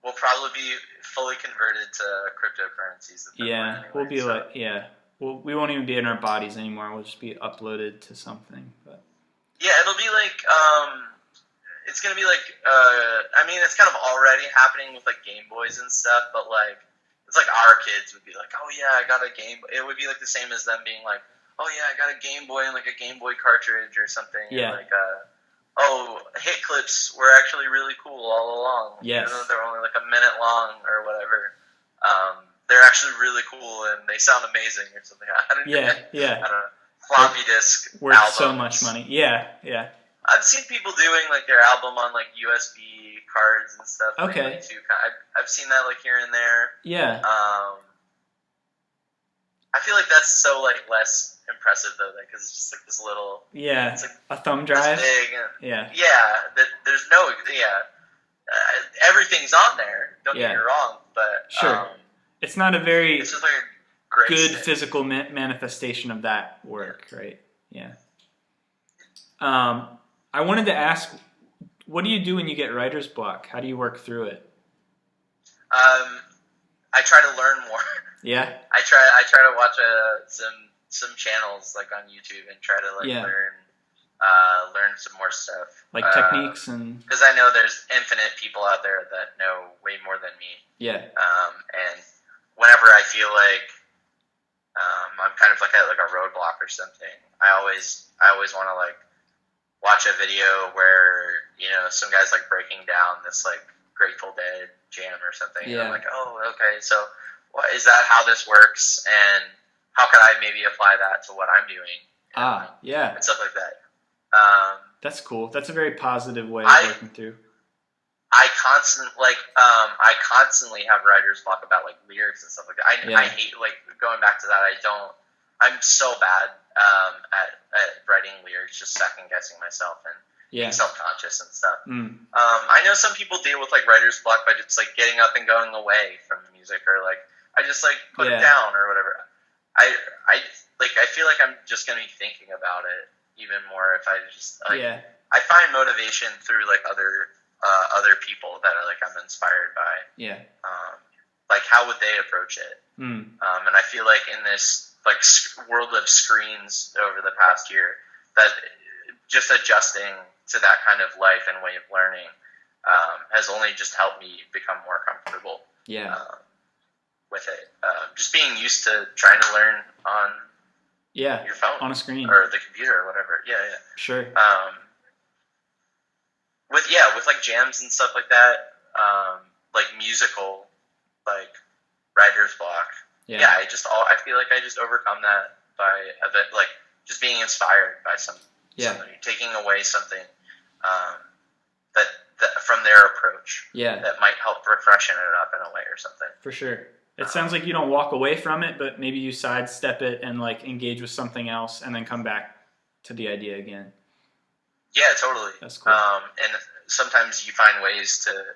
[SPEAKER 2] We'll probably be fully converted to cryptocurrencies.
[SPEAKER 1] Yeah, we'll be we won't even be in our bodies anymore. We'll just be uploaded to something. But
[SPEAKER 2] yeah, it'll be like it's gonna be like I mean, it's kind of already happening with like Game Boys and stuff, but like it's like our kids would be like, oh yeah, I got a Game Boy. It would be like the same as them being like, oh yeah, I got a Game Boy and like a Game Boy cartridge or something.
[SPEAKER 1] Yeah.
[SPEAKER 2] Like oh, hit clips were actually really cool all along.
[SPEAKER 1] Yes.
[SPEAKER 2] Even though they're only like a minute long or whatever. They're actually really cool and they sound amazing or something. I don't know. Floppy disk
[SPEAKER 1] worth
[SPEAKER 2] albums.
[SPEAKER 1] So much money. Yeah.
[SPEAKER 2] I've seen people doing like their album on like USB cards and stuff.
[SPEAKER 1] Okay.
[SPEAKER 2] Lately too. I've seen that like here and there.
[SPEAKER 1] Yeah.
[SPEAKER 2] I feel like that's so like less impressive though, because it's just like this little.
[SPEAKER 1] Yeah.
[SPEAKER 2] It's like
[SPEAKER 1] a thumb drive.
[SPEAKER 2] Big.
[SPEAKER 1] Yeah.
[SPEAKER 2] Yeah. There's no. Yeah. Everything's on there. Don't get me wrong, but
[SPEAKER 1] sure. It's not a very.
[SPEAKER 2] It's just like a great
[SPEAKER 1] good physical manifestation of that work, right? Yeah. I wanted to ask, what do you do when you get writer's block? How do you work through it?
[SPEAKER 2] I try to learn more.
[SPEAKER 1] Yeah.
[SPEAKER 2] I try to watch some channels like on YouTube and try to like learn some more stuff.
[SPEAKER 1] Like techniques and.
[SPEAKER 2] Because I know there's infinite people out there that know way more than me.
[SPEAKER 1] Yeah.
[SPEAKER 2] And whenever I feel like I'm kind of like at like a roadblock or something, I always want to like watch a video where some guy's like breaking down this like Grateful Dead jam or something.
[SPEAKER 1] Yeah.
[SPEAKER 2] And I'm like, oh, okay, so is that how this works, and how can I maybe apply that to what I'm doing?
[SPEAKER 1] Yeah,
[SPEAKER 2] and stuff like that.
[SPEAKER 1] That's cool. That's a very positive way of working through.
[SPEAKER 2] I constantly have writer's block about like lyrics and stuff like that. I hate like going back to that. I'm so bad at writing lyrics, just second guessing myself and being self-conscious and stuff. I know some people deal with like writer's block by just like getting up and going away from the music, or like I just like put it down or whatever. I feel like I'm just gonna be thinking about it even more if I just like I find motivation through like other people that are like I'm inspired by. Yeah. Like how would they approach it? And I feel like in this like world of screens over the past year, that just adjusting to that kind of life and way of learning has only just helped me become more comfortable. With it. Just being used to trying to learn on your phone,
[SPEAKER 1] on a screen,
[SPEAKER 2] or the computer or whatever.
[SPEAKER 1] Sure.
[SPEAKER 2] With like jams and stuff like that, like musical, like writer's block. I feel like I just overcome that by a bit, like just being inspired by somebody, taking away something that from their approach. That might help refreshen it up in a way or something.
[SPEAKER 1] For sure. It sounds like you don't walk away from it, but maybe you sidestep it and like engage with something else, and then come back to the idea again. Yeah,
[SPEAKER 2] totally.
[SPEAKER 1] That's cool.
[SPEAKER 2] And sometimes you find ways to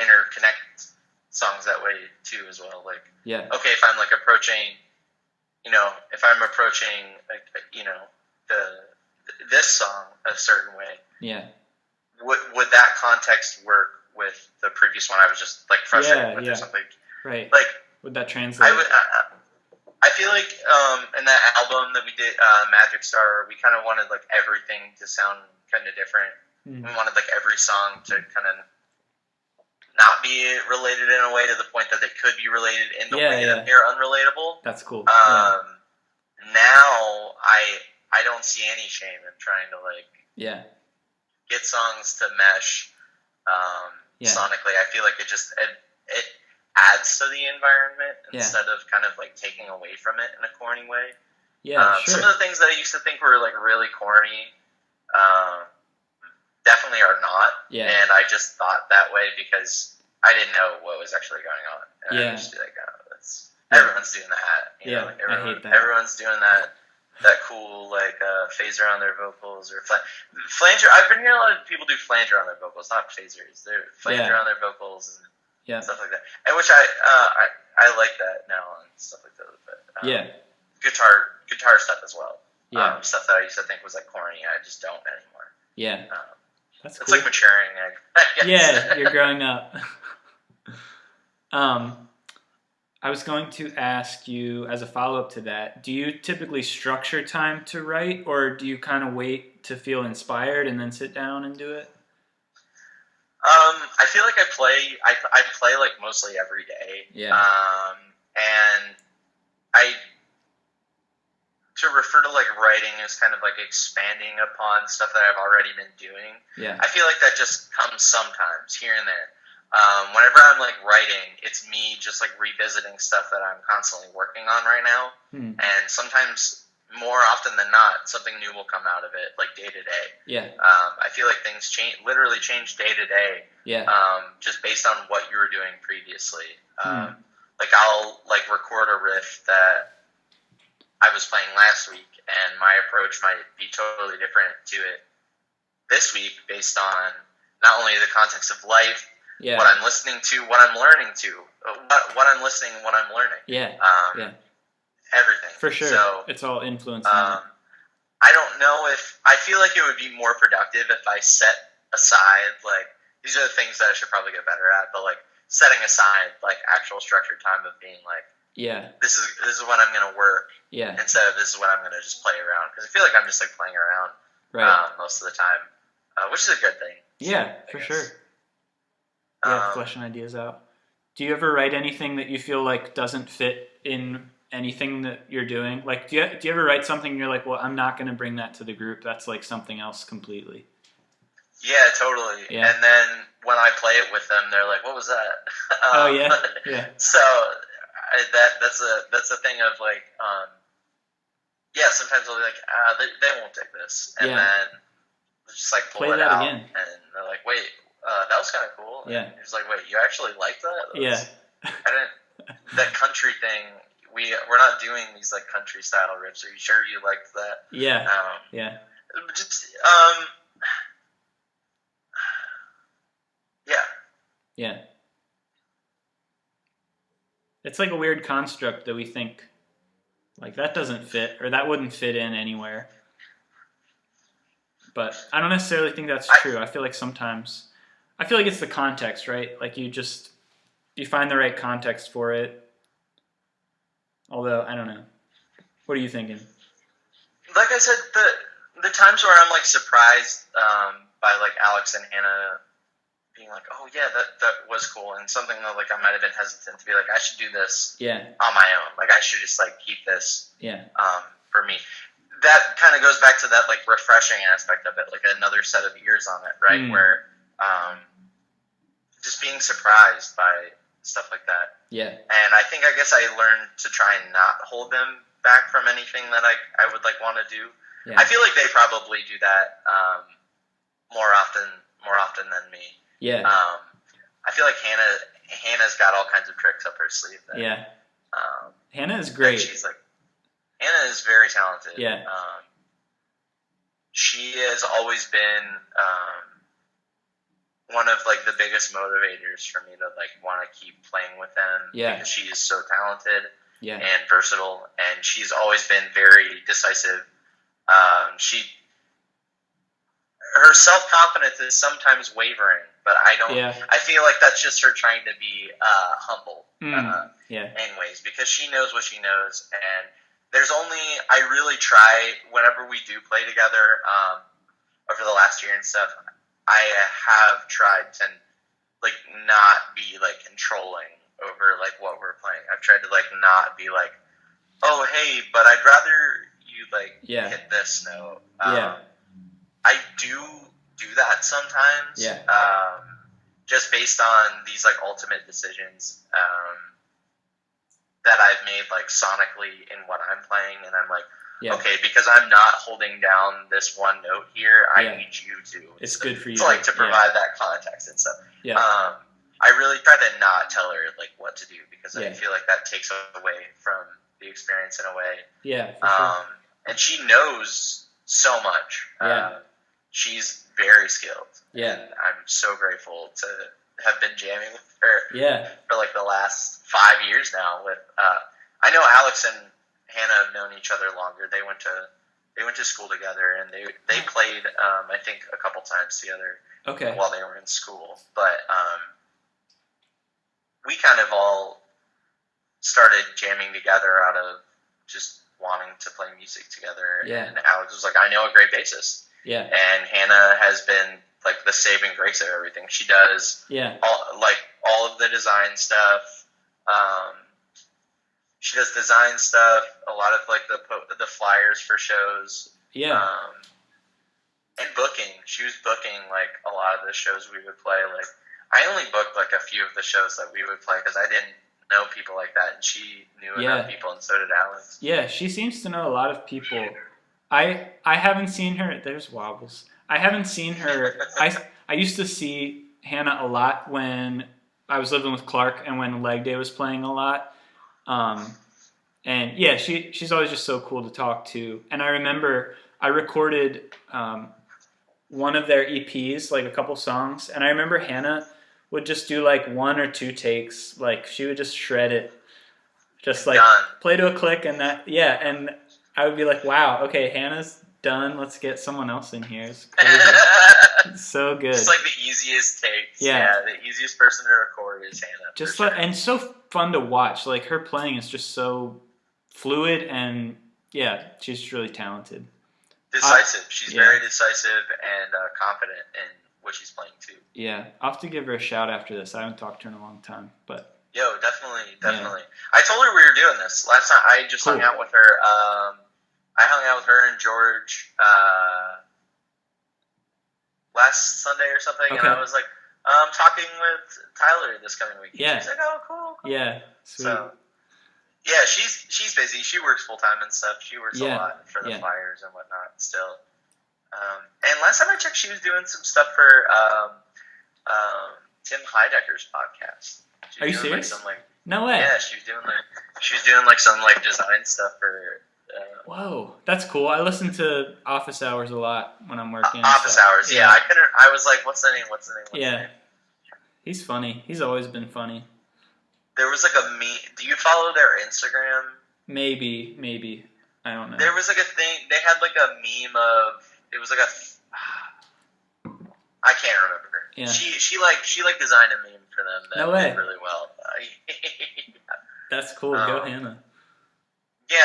[SPEAKER 2] interconnect songs that way too, as well. Like, okay, if I'm like approaching, this song a certain way, would that context work with the previous one I was just like frustrated with or something?
[SPEAKER 1] Right.
[SPEAKER 2] Like,
[SPEAKER 1] would that translate?
[SPEAKER 2] I feel like in that album that we did, Magic Star, we kind of wanted like everything to sound kind of different. We wanted like every song to kind of not be related in a way to the point that they could be related in the way that they're unrelatable.
[SPEAKER 1] That's cool.
[SPEAKER 2] Now I don't see any shame in trying to like get songs to mesh sonically. I feel like it adds to the environment instead of kind of like taking away from it in a corny way. Some of the things that I used to think were like really corny definitely are not. And I just thought that way because I didn't know what was actually going on. And I would just be like, oh, everyone's doing that. You know, like
[SPEAKER 1] I hate that.
[SPEAKER 2] Everyone's doing that cool phaser on their vocals or flanger. I've been hearing a lot of people do flanger on their vocals, not phasers. They're flanger on their vocals and stuff like that. And which I like that now and stuff like that. But guitar stuff as well. Stuff that I used to think was like corny. I just don't anymore.
[SPEAKER 1] Yeah, that's cool.
[SPEAKER 2] It's like maturing. I guess.
[SPEAKER 1] Yeah, you're growing up. I was going to ask you, as a follow-up to that, do you typically structure time to write, or do you kind of wait to feel inspired and then sit down and do it?
[SPEAKER 2] I feel like I play like mostly every day.
[SPEAKER 1] Yeah.
[SPEAKER 2] And to refer to like writing as kind of like expanding upon stuff that I've already been doing.
[SPEAKER 1] Yeah.
[SPEAKER 2] I feel like that just comes sometimes here and there. Whenever I'm like writing, it's me just like revisiting stuff that I'm constantly working on right now. And sometimes, more often than not, something new will come out of it, like day to day.
[SPEAKER 1] Yeah.
[SPEAKER 2] I feel like things literally change day to day.
[SPEAKER 1] Yeah.
[SPEAKER 2] Just based on what you were doing previously. Like I'll like record a riff that I was playing last week, and my approach might be totally different to it this week based on not only the context of life, what I'm listening to, what I'm learning to, what I'm listening, what I'm learning. Everything.
[SPEAKER 1] For sure. So, it's all influencing.
[SPEAKER 2] I don't know I feel like it would be more productive if I set aside, like, these are the things that I should probably get better at, but like setting aside like actual structured time of being like, this is when I'm going to work. Instead of this is when I'm going to just play around. Because I feel like I'm just like playing around most of the time, which is a good thing.
[SPEAKER 1] Yeah, for sure. Fleshing ideas out. Do you ever write anything that you feel like doesn't fit in anything that you're doing? Like, do you ever write something and you're like, well, I'm not going to bring that to the group. That's like something else completely. Yeah,
[SPEAKER 2] totally. Yeah. And then when I play it with them, they're like, what was that?
[SPEAKER 1] Yeah.
[SPEAKER 2] So that's a thing of like, sometimes they'll be like, they won't take this. And then just like pull it out. Again. And they're like, wait, that was kind of cool. And he's like, wait, you actually like that? That country thing, we're not doing these like country style riffs. Are you sure you liked that?
[SPEAKER 1] It's like a weird construct that we think like that doesn't fit, or that wouldn't fit in anywhere. But I don't necessarily think that's true. I feel like sometimes it's the context, right? Like you find the right context for it. Although, I don't know. What are you thinking?
[SPEAKER 2] Like I said, the times where I'm like surprised by like Alex and Hannah being like, oh yeah, that was cool, and something that like I might have been hesitant to be like, I should do this on my own. Like I should just like keep this for me. That kind of goes back to that like refreshing aspect of it, like another set of ears on it, right? Where just being surprised by stuff like that. And I guess I learned to try and not hold them back from anything that I would like want to do. I feel like they probably do that more often than me. I feel like Hannah's got all kinds of tricks up her sleeve.
[SPEAKER 1] Hannah is great.
[SPEAKER 2] Hannah is very talented. She has always been one of like the biggest motivators for me to like want to keep playing with them because she is so talented and versatile, and she's always been very decisive. Her self-confidence is sometimes wavering, but I don't. I feel like that's just her trying to be humble in ways, because she knows what she knows, and I really try whenever we do play together over the last year and stuff. I have tried to like not be like controlling over like what we're playing. I've tried to like not be like, oh hey, but I'd rather you like hit this note. I do that sometimes. Just based on these like ultimate decisions that I've made like sonically in what I'm playing, and I'm like, okay, because I'm not holding down this one note here, I need you to.
[SPEAKER 1] It's good for you.
[SPEAKER 2] To like to provide that context and stuff. I really try to not tell her like what to do, because I
[SPEAKER 1] Yeah.
[SPEAKER 2] feel like that takes away from the experience in a way.
[SPEAKER 1] Yeah, for sure.
[SPEAKER 2] And she knows so much.
[SPEAKER 1] Yeah.
[SPEAKER 2] She's very skilled.
[SPEAKER 1] Yeah.
[SPEAKER 2] And I'm so grateful to have been jamming with her
[SPEAKER 1] Yeah.
[SPEAKER 2] for like the last 5 years now. With I know Alex and Hannah have known each other longer. They went to school together, and they played I think a couple times together.
[SPEAKER 1] Okay.
[SPEAKER 2] While they were in school. But we kind of all started jamming together out of just wanting to play music together.
[SPEAKER 1] Yeah.
[SPEAKER 2] And Alex was like, I know a great bassist.
[SPEAKER 1] Yeah.
[SPEAKER 2] And Hannah has been like the saving grace of everything. She does all of the design stuff. She does design stuff, a lot of like the flyers for shows.
[SPEAKER 1] Yeah.
[SPEAKER 2] And booking. She was booking like a lot of the shows we would play. Like I only booked like a few of the shows that we would play because I didn't know people like that, and she knew enough people, and so did Alex.
[SPEAKER 1] Yeah, she seems to know a lot of people. I haven't seen her. There's wobbles. I haven't seen her. I used to see Hannah a lot when I was living with Clark and when Leg Day was playing a lot. And yeah, she's always just so cool to talk to. And I remember I recorded one of their EPs, like a couple songs, and I remember Hannah would just do like 1 or 2 takes. Like she would just shred it, just like play to a click, and that and I would be like, wow, okay, Hannah's done. Let's get someone else in here. It's crazy. It's so good.
[SPEAKER 2] It's like the easiest takes.
[SPEAKER 1] Yeah,
[SPEAKER 2] the easiest person to record is Hannah.
[SPEAKER 1] Just and so fun to watch. Like her playing is just so fluid, and yeah, she's just really talented.
[SPEAKER 2] Decisive. She's very decisive and confident in what she's playing too. Yeah,
[SPEAKER 1] I'll have to give her a shout after this. I haven't talked to her in a long time, but
[SPEAKER 2] definitely. Yeah. I told her we were doing this last time. I just hung out with her. I hung out with her and George last Sunday or something, and I was like, I'm talking with Tyler this coming week.
[SPEAKER 1] Yeah.
[SPEAKER 2] She's like, oh, cool. Yeah,
[SPEAKER 1] sweet.
[SPEAKER 2] So, yeah, she's busy. She works full time and stuff. She works a lot for the flyers and whatnot still. And last time I checked, she was doing some stuff for Tim Heidecker's podcast.
[SPEAKER 1] Are you serious? No way.
[SPEAKER 2] Yeah, she was doing some design stuff for.
[SPEAKER 1] Whoa, that's cool. I listen to Office Hours a lot when I'm working.
[SPEAKER 2] Office Hours, yeah. I was like, what's the name? What's the name?
[SPEAKER 1] He's funny. He's always been funny.
[SPEAKER 2] There was like a meme. Do you follow their Instagram?
[SPEAKER 1] Maybe. I don't know.
[SPEAKER 2] There was like a thing. They had like a meme of. It was like a. I can't remember. Yeah. She designed a meme for them that did really well.
[SPEAKER 1] That's cool. Go Hannah.
[SPEAKER 2] Yeah.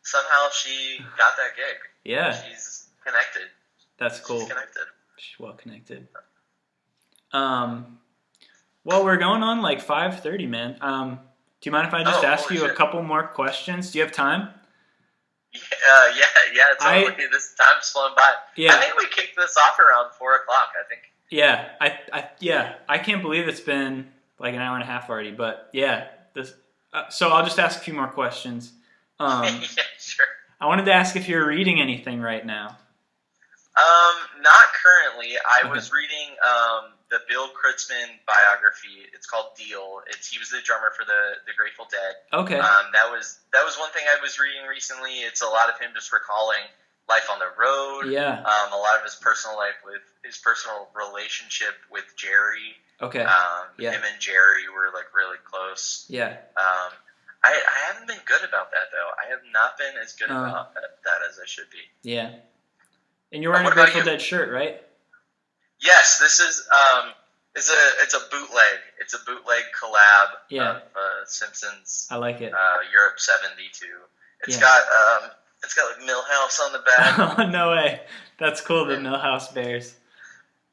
[SPEAKER 2] Somehow she got that gig.
[SPEAKER 1] Yeah.
[SPEAKER 2] She's connected.
[SPEAKER 1] That's cool.
[SPEAKER 2] She's connected.
[SPEAKER 1] She's well connected. Well, we're going on like 5:30, man. Do you mind if I just ask you a couple more questions? Do you have time?
[SPEAKER 2] Yeah. Totally. This time's flown by. Yeah. I think we kicked this off around 4 o'clock. I think.
[SPEAKER 1] Yeah. I can't believe it's been like an hour and a half already. But yeah, this. So I'll just ask a few more questions.
[SPEAKER 2] Yeah, sure.
[SPEAKER 1] I wanted to ask if you're reading anything right now.
[SPEAKER 2] Not currently. I was reading the Bill Kreutzmann biography. It's called Deal. He was the drummer for the Grateful Dead.
[SPEAKER 1] Okay.
[SPEAKER 2] That was one thing I was reading recently. It's a lot of him just recalling life on the road.
[SPEAKER 1] Yeah.
[SPEAKER 2] A lot of his personal life with his personal relationship with Jerry.
[SPEAKER 1] Okay.
[SPEAKER 2] Him and Jerry were like really close.
[SPEAKER 1] Yeah.
[SPEAKER 2] I haven't been good about that though. I have not been as good about that as I should be.
[SPEAKER 1] Yeah. And you're wearing a Grateful Dead shirt, right?
[SPEAKER 2] Yes, this is it's a bootleg. It's a bootleg collab of Simpsons.
[SPEAKER 1] I like it.
[SPEAKER 2] Europe '72. It's got like Millhouse on the back.
[SPEAKER 1] Oh no way! That's cool. The Millhouse Bears.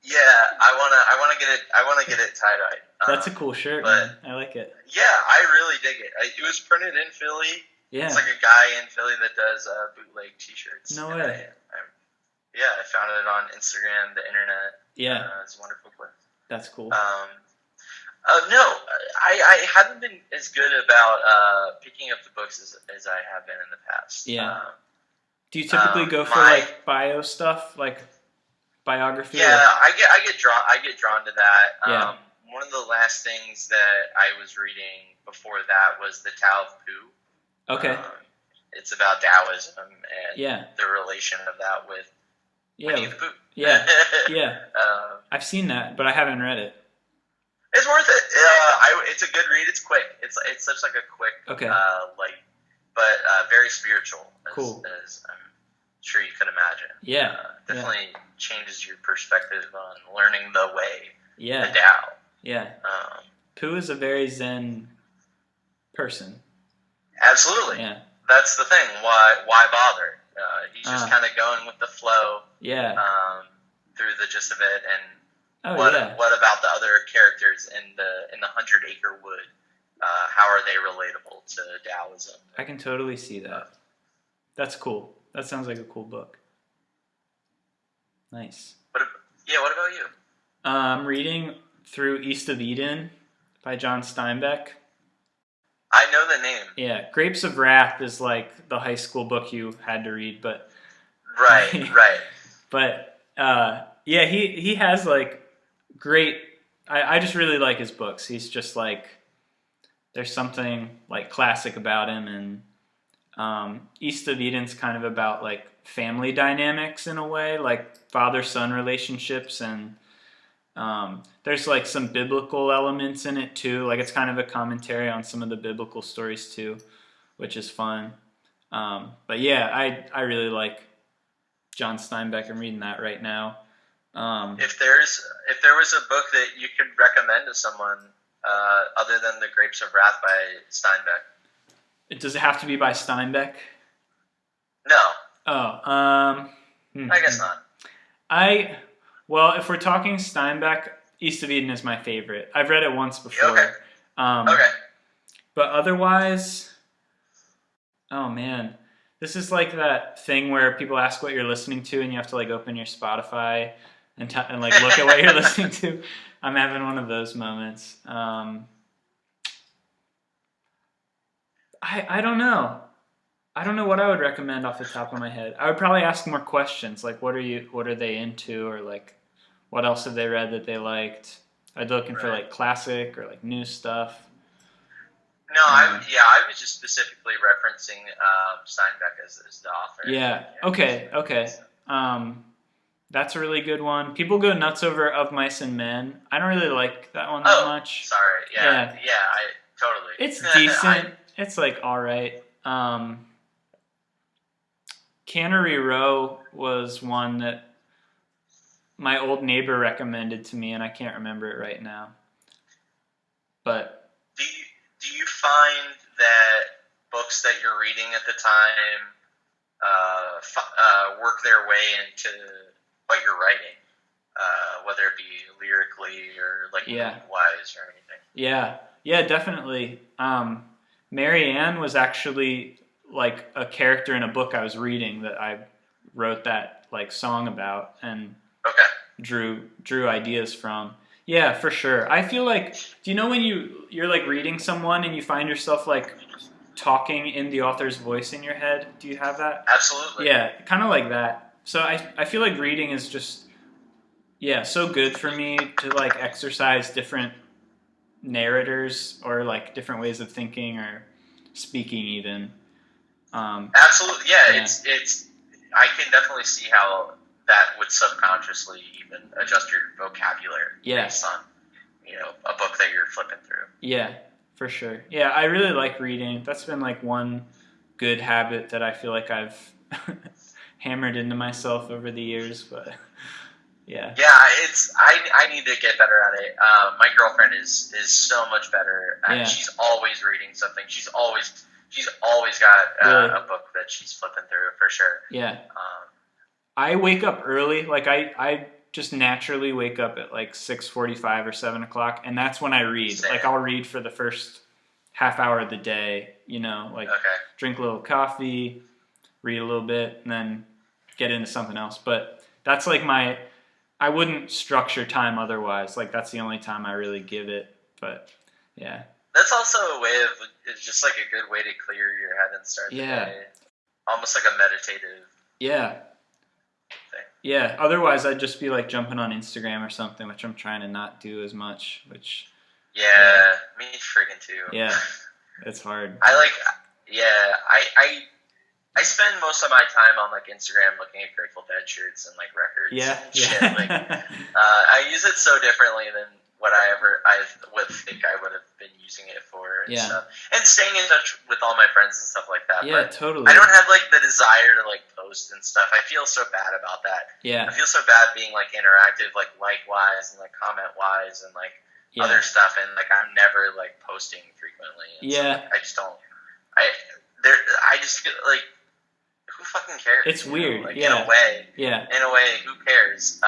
[SPEAKER 2] Yeah, I wanna get it tie dyed.
[SPEAKER 1] That's a cool shirt, man. I like it.
[SPEAKER 2] Yeah, I really dig it. It was printed in Philly.
[SPEAKER 1] Yeah.
[SPEAKER 2] It's like a guy in Philly that does bootleg T-shirts.
[SPEAKER 1] No way.
[SPEAKER 2] I found it on Instagram, the internet.
[SPEAKER 1] Yeah.
[SPEAKER 2] It's a wonderful place.
[SPEAKER 1] That's cool.
[SPEAKER 2] No, I haven't been as good about picking up the books as I have been in the past.
[SPEAKER 1] Yeah. Do you typically go for like bio stuff, like biography?
[SPEAKER 2] Yeah, I get drawn to that.
[SPEAKER 1] Yeah.
[SPEAKER 2] one of the last things that I was reading before that was the Tao of Pooh.
[SPEAKER 1] Okay.
[SPEAKER 2] It's about Taoism and
[SPEAKER 1] Yeah.
[SPEAKER 2] the relation of that with
[SPEAKER 1] Yeah.
[SPEAKER 2] Winnie the Pooh.
[SPEAKER 1] Yeah. Yeah. I've seen that, but I haven't read it.
[SPEAKER 2] It's worth it. It's a good read. It's quick. It's such like a quick,
[SPEAKER 1] Okay.
[SPEAKER 2] but very spiritual.
[SPEAKER 1] Cool.
[SPEAKER 2] As I'm sure you could imagine.
[SPEAKER 1] Yeah.
[SPEAKER 2] Definitely changes your perspective on learning the way.
[SPEAKER 1] Yeah.
[SPEAKER 2] The Tao.
[SPEAKER 1] Yeah. Pooh is a very Zen person.
[SPEAKER 2] Absolutely.
[SPEAKER 1] Yeah.
[SPEAKER 2] That's the thing. Why bother? He's just kind of going with the flow.
[SPEAKER 1] Yeah.
[SPEAKER 2] Through the gist of it, and
[SPEAKER 1] what
[SPEAKER 2] about the other characters in the 100-Acre Wood? How are they relatable to Taoism?
[SPEAKER 1] I can totally see that. That's cool. That sounds like a cool book. Nice.
[SPEAKER 2] What about you?
[SPEAKER 1] I'm reading through East of Eden by John Steinbeck.
[SPEAKER 2] I know the name.
[SPEAKER 1] Yeah, Grapes of Wrath is like the high school book you had to read, but
[SPEAKER 2] right.
[SPEAKER 1] But yeah, he has like great. I just really like his books. He's just like, there's something like classic about him, and East of Eden's kind of about like family dynamics in a way, like father-son relationships, and there's like some biblical elements in it too. Like it's kind of a commentary on some of the biblical stories too, which is fun. But yeah, I really like John Steinbeck. I'm reading that right now.
[SPEAKER 2] If there was a book that you could recommend to someone other than The Grapes of Wrath by Steinbeck,
[SPEAKER 1] Does it have to be by Steinbeck?
[SPEAKER 2] No.
[SPEAKER 1] Oh,
[SPEAKER 2] I guess not.
[SPEAKER 1] Well, if we're talking Steinbeck, East of Eden is my favorite. I've read it once before.
[SPEAKER 2] Okay. Okay.
[SPEAKER 1] But otherwise, oh man, this is like that thing where people ask what you're listening to, and you have to like open your Spotify and like look at what you're listening to. I'm having one of those moments. I don't know. I don't know what I would recommend off the top of my head. I would probably ask more questions, like what are they into, or like what else have they read that they liked. I'd be looking for like classic or like new stuff.
[SPEAKER 2] No, I was just specifically referencing Steinbeck as the author.
[SPEAKER 1] Yeah. Okay. That's a really good one. People go nuts over Of Mice and Men. I don't really like that one that much.
[SPEAKER 2] Sorry. Yeah. I totally.
[SPEAKER 1] It's decent. It's like all right. Cannery Row was one that my old neighbor recommended to me, and I can't remember it right now. But
[SPEAKER 2] do you find that books that you're reading at the time work their way into what you're writing, whether it be lyrically or like wise or anything?
[SPEAKER 1] Yeah, definitely. Mary Ann was actually like a character in a book I was reading that I wrote that like song about and drew ideas from. Yeah, for sure. I feel like, do you know when you're like reading someone and you find yourself like talking in the author's voice in your head? Do you have that?
[SPEAKER 2] Absolutely.
[SPEAKER 1] Yeah, kind of like that. So I feel like reading is just, so good for me to like exercise different narrators or like different ways of thinking or speaking even.
[SPEAKER 2] Absolutely. Yeah. It's I can definitely see how that would subconsciously even adjust your vocabulary based on, a book that you're flipping through.
[SPEAKER 1] Yeah, for sure. Yeah, I really like reading. That's been like one good habit that I feel like I've hammered into myself over the years, but yeah.
[SPEAKER 2] Yeah, I need to get better at it. My girlfriend is so much better. She's always reading something. She's always got a book that she's flipping through for sure.
[SPEAKER 1] Yeah. I wake up early. Like I just naturally wake up at like 6:45 or 7 o'clock, and that's when I read.
[SPEAKER 2] Same.
[SPEAKER 1] Like I'll read for the first half hour of the day. Drink a little coffee, read a little bit, and then get into something else. But that's like I wouldn't structure time otherwise. Like that's the only time I really give it. But yeah.
[SPEAKER 2] That's also a way of, it's just like a good way to clear your head and start the day. Almost like a meditative
[SPEAKER 1] thing. Yeah. Otherwise, I'd just be like jumping on Instagram or something, which I'm trying to not do as much. Which, yeah,
[SPEAKER 2] Yeah, me friggin' too.
[SPEAKER 1] yeah, it's hard.
[SPEAKER 2] I like, yeah, I spend most of my time on like Instagram looking at Grateful Dead shirts and like records
[SPEAKER 1] Yeah,
[SPEAKER 2] and shit. Like,
[SPEAKER 1] yeah,
[SPEAKER 2] I use it so differently than what I would think I would have been using it for and
[SPEAKER 1] yeah,
[SPEAKER 2] stuff. And staying in touch with all my friends and stuff like that.
[SPEAKER 1] yeah.
[SPEAKER 2] But
[SPEAKER 1] Totally.
[SPEAKER 2] I don't have like the desire to like post and stuff. I feel so bad about that.
[SPEAKER 1] Yeah,
[SPEAKER 2] I feel so bad being like interactive, like wise and like comment wise and like
[SPEAKER 1] yeah,
[SPEAKER 2] other stuff, and like I'm never like posting frequently. And so,
[SPEAKER 1] yeah.
[SPEAKER 2] like, I just don't. I just feel like, who fucking cares?
[SPEAKER 1] It's weird.
[SPEAKER 2] Like,
[SPEAKER 1] Yeah, yeah,
[SPEAKER 2] in a way, who cares?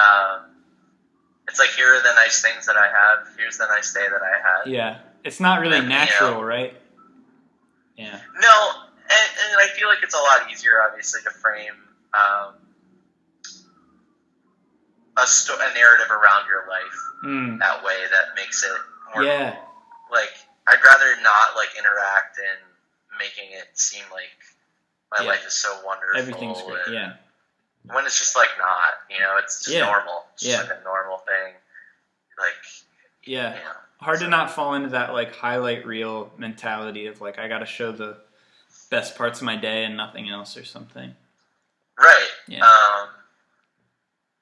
[SPEAKER 2] It's like, here are the nice things that I have. Here's the nice day that I had.
[SPEAKER 1] yeah. It's not really
[SPEAKER 2] And,
[SPEAKER 1] natural, right? Yeah,
[SPEAKER 2] No, and I feel like it's a lot easier, obviously, to frame a narrative around your life that way. That makes it more.
[SPEAKER 1] Yeah,
[SPEAKER 2] Like, I'd rather not like interact and making it seem like my life is so wonderful.
[SPEAKER 1] everything's great. Yeah,
[SPEAKER 2] When it's just like not, it's just normal. It's just like a normal thing. Like,
[SPEAKER 1] yeah. Hard to not fall into that like highlight reel mentality of like I got to show the best parts of my day and nothing else or something.
[SPEAKER 2] Right.
[SPEAKER 1] Yeah.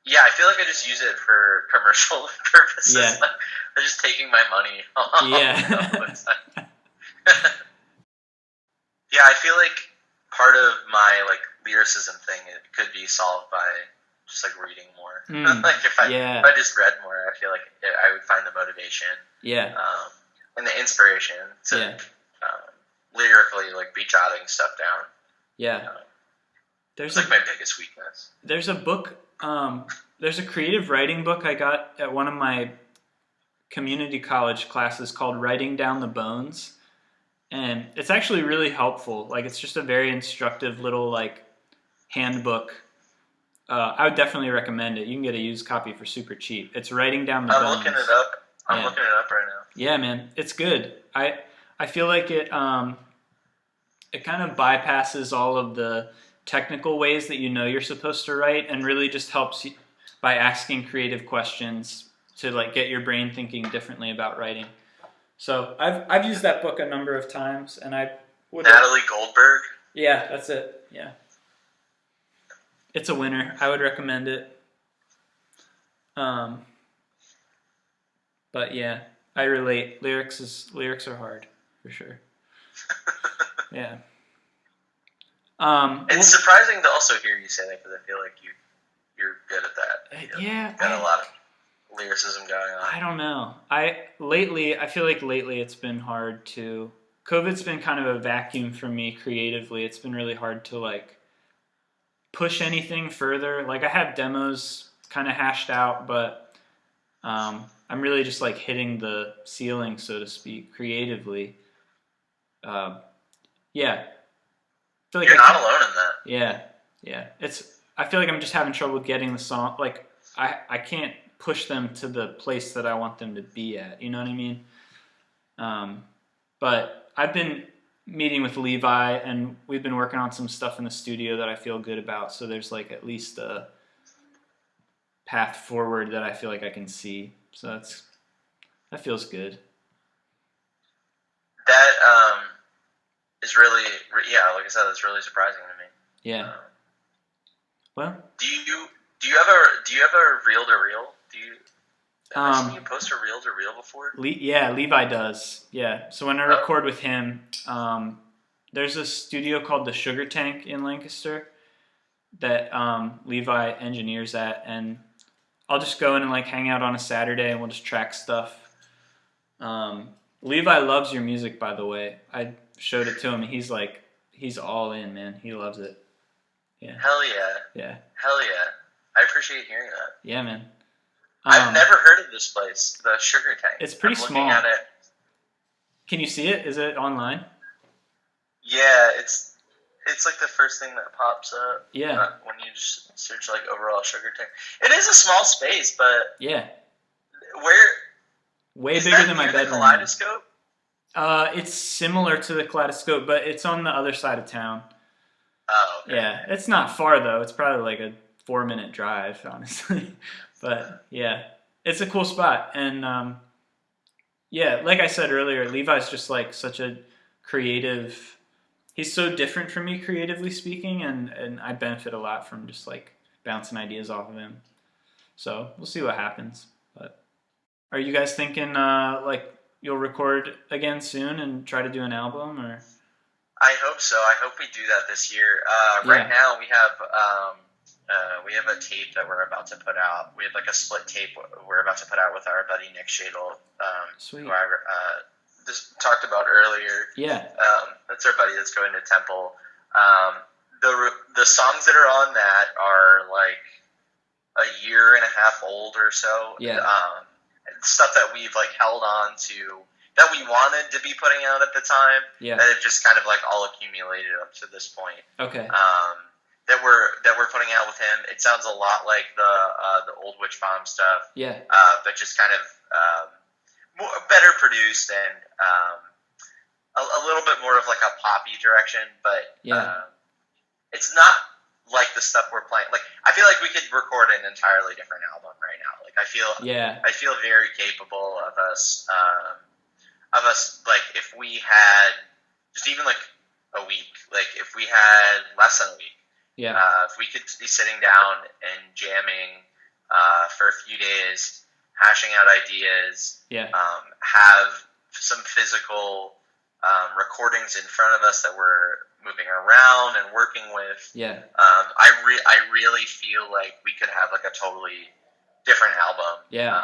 [SPEAKER 2] Yeah, I feel like I just use it for commercial purposes.
[SPEAKER 1] Yeah.
[SPEAKER 2] They're just taking my money.
[SPEAKER 1] Yeah.
[SPEAKER 2] Yeah, I feel like part of my like lyricism thing, it could be solved by just like reading more. Like if I just read more, I feel like I would find the motivation.
[SPEAKER 1] Yeah.
[SPEAKER 2] And the inspiration to lyrically like be jotting stuff down.
[SPEAKER 1] Yeah.
[SPEAKER 2] It's like my biggest weakness.
[SPEAKER 1] There's a book. There's a creative writing book I got at one of my community college classes called Writing Down the Bones. And it's actually really helpful. Like, it's just a very instructive little, like, handbook. I would definitely recommend it. You can get a used copy for super cheap. It's Writing Down the Bones.
[SPEAKER 2] I'm looking it up. I'm looking it up right now.
[SPEAKER 1] Yeah, man. It's good. I feel like it kind of bypasses all of the technical ways that you're supposed to write and really just helps you by asking creative questions to, like, get your brain thinking differently about writing. So I've used that book a number of times, and I would.
[SPEAKER 2] Natalie Goldberg.
[SPEAKER 1] Yeah, that's it. Yeah, it's a winner. I would recommend it. But yeah, I relate. Lyrics are hard for sure. Yeah.
[SPEAKER 2] It's surprising to also hear you say that because I feel like you're good at that.
[SPEAKER 1] Yeah,
[SPEAKER 2] got a lot of lyricism going on.
[SPEAKER 1] I don't know. I feel like lately it's been hard to. COVID's been kind of a vacuum for me creatively. It's been really hard to like push anything further. Like, I have demos kind of hashed out, but I'm really just like hitting the ceiling, so to speak, creatively. Yeah. I feel like
[SPEAKER 2] You're not alone in that.
[SPEAKER 1] Yeah. I feel like I'm just having trouble getting the song. Like, I can't push them to the place that I want them to be at. You know what I mean? But I've been meeting with Levi, and we've been working on some stuff in the studio that I feel good about. So there's like at least a path forward that I feel like I can see. So that feels good.
[SPEAKER 2] That is really, like I said, that's really surprising to me.
[SPEAKER 1] Yeah. Well,
[SPEAKER 2] do you have a reel to reel? Have I seen you post a reel to reel before?
[SPEAKER 1] Yeah, Levi does. Yeah. So when I record with him, there's a studio called the Sugar Tank in Lancaster that Levi engineers at, and I'll just go in and like hang out on a Saturday, and we'll just track stuff. Levi loves your music, by the way. I showed it to him, and he's all in, man. He loves it. Yeah.
[SPEAKER 2] Hell yeah.
[SPEAKER 1] Yeah.
[SPEAKER 2] Hell yeah. I appreciate hearing that.
[SPEAKER 1] Yeah, man.
[SPEAKER 2] I've never heard of this place, the Sugar Tank.
[SPEAKER 1] It's pretty small.
[SPEAKER 2] Looking at it.
[SPEAKER 1] Can you see it? Is it online?
[SPEAKER 2] Yeah, it's like the first thing that pops up.
[SPEAKER 1] Yeah.
[SPEAKER 2] When you just search like overall Sugar Tank. It is a small space, but
[SPEAKER 1] yeah. Way
[SPEAKER 2] is
[SPEAKER 1] bigger
[SPEAKER 2] that
[SPEAKER 1] than my
[SPEAKER 2] near
[SPEAKER 1] bedroom.
[SPEAKER 2] The Kaleidoscope?
[SPEAKER 1] It's similar to the Kaleidoscope, but it's on the other side of town.
[SPEAKER 2] Oh, okay.
[SPEAKER 1] Yeah, it's not far though. It's probably like a 4-minute drive, honestly. But yeah, it's a cool spot. And yeah, like I said earlier, Levi's just like such a creative. He's so different from me creatively speaking, and I benefit a lot from just like bouncing ideas off of him. So we'll see what happens. But are you guys thinking like you'll record again soon and try to do an album, or?
[SPEAKER 2] I hope so. I hope we do that this year. Right now we have a tape that we're about to put out. We have like a split tape we're about to put out with our buddy Nick Shadle,
[SPEAKER 1] Sweet.
[SPEAKER 2] who I just talked about earlier.
[SPEAKER 1] Yeah.
[SPEAKER 2] That's our buddy that's going to Temple. The songs that are on that are like a year and a half old or so.
[SPEAKER 1] Yeah.
[SPEAKER 2] Stuff that we've like held on to that we wanted to be putting out at the time.
[SPEAKER 1] Yeah.
[SPEAKER 2] That have just kind of like all accumulated up to this point.
[SPEAKER 1] Okay.
[SPEAKER 2] That we're putting out with him. It sounds a lot like the old Witch Bomb stuff.
[SPEAKER 1] Yeah.
[SPEAKER 2] But just kind of better produced and a little bit more of like a poppy direction. But it's not like the stuff we're playing. Like I feel like we could record an entirely different album right now. Like I feel very capable of us like if we had just even like a week. Like if we had less than a week.
[SPEAKER 1] Yeah.
[SPEAKER 2] If we could be sitting down and jamming for a few days, hashing out ideas, have some physical recordings in front of us that we're moving around and working with.
[SPEAKER 1] Yeah.
[SPEAKER 2] I really feel like we could have like a totally different album.
[SPEAKER 1] Yeah.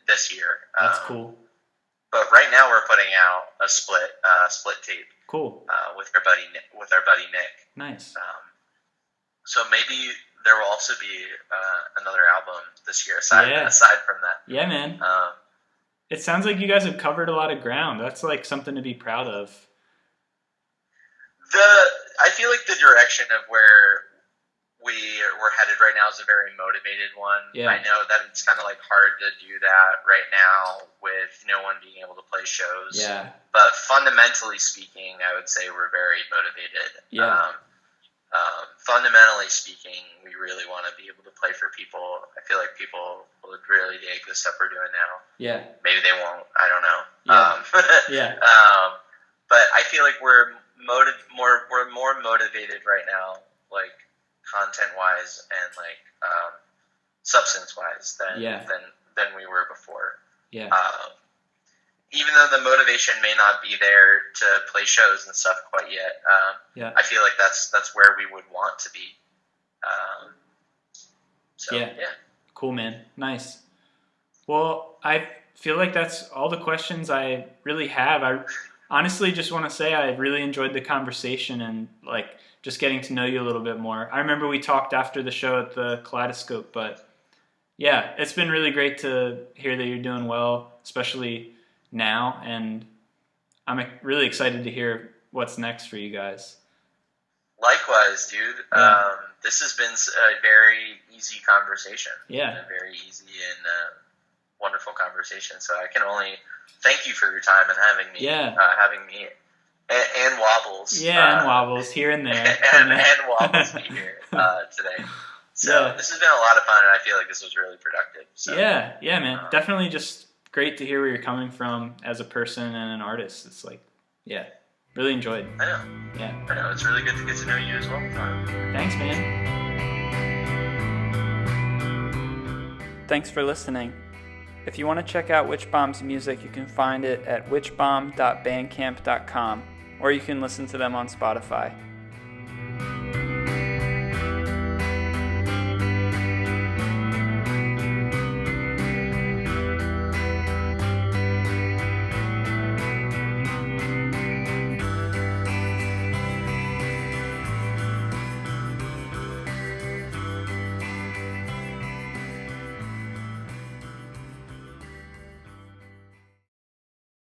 [SPEAKER 2] This year.
[SPEAKER 1] That's cool.
[SPEAKER 2] But right now we're putting out a split tape.
[SPEAKER 1] Cool.
[SPEAKER 2] With our buddy Nick.
[SPEAKER 1] Nice.
[SPEAKER 2] So maybe there will also be another album this year aside from that.
[SPEAKER 1] Yeah, man. It sounds like you guys have covered a lot of ground. That's like something to be proud of.
[SPEAKER 2] I feel like the direction of where we're headed right now is a very motivated one.
[SPEAKER 1] Yeah.
[SPEAKER 2] I know that it's kind of like hard to do that right now with no one being able to play shows.
[SPEAKER 1] Yeah.
[SPEAKER 2] But fundamentally speaking, I would say we're very motivated.
[SPEAKER 1] Yeah.
[SPEAKER 2] Fundamentally speaking, we really want to be able to play for people. I feel like people would really dig the stuff we're doing now.
[SPEAKER 1] Yeah.
[SPEAKER 2] Maybe they won't. I don't know.
[SPEAKER 1] Yeah.
[SPEAKER 2] But I feel like we're more motivated right now, like content wise and like substance wise than we were before.
[SPEAKER 1] Yeah.
[SPEAKER 2] Even though the motivation may not be there to play shows and stuff quite yet, I feel like that's where we would want to be.
[SPEAKER 1] Cool, man. Nice. Well, I feel like that's all the questions I really have. I honestly just want to say I really enjoyed the conversation and like just getting to know you a little bit more. I remember we talked after the show at the Kaleidoscope, but yeah, it's been really great to hear that you're doing well, especially now, and I'm really excited to hear what's next for you guys.
[SPEAKER 2] Likewise, dude.
[SPEAKER 1] Yeah.
[SPEAKER 2] This has been a very easy conversation.
[SPEAKER 1] Yeah.
[SPEAKER 2] A very easy and wonderful conversation. So I can only thank you for your time and having me.
[SPEAKER 1] Yeah.
[SPEAKER 2] Having me and Wobbles.
[SPEAKER 1] Yeah, and Wobbles here and there.
[SPEAKER 2] and Wobbles be here today. So this has been a lot of fun, and I feel like this was really productive. So,
[SPEAKER 1] yeah, man. Definitely just great to hear where you're coming from as a person and an artist. It's like, really enjoyed.
[SPEAKER 2] I know.
[SPEAKER 1] Yeah.
[SPEAKER 2] I know. It's really good to get to know you as well.
[SPEAKER 1] Thanks, man. Thanks for listening. If you want to check out Witchbomb's music, you can find it at witchbomb.bandcamp.com, or you can listen to them on Spotify.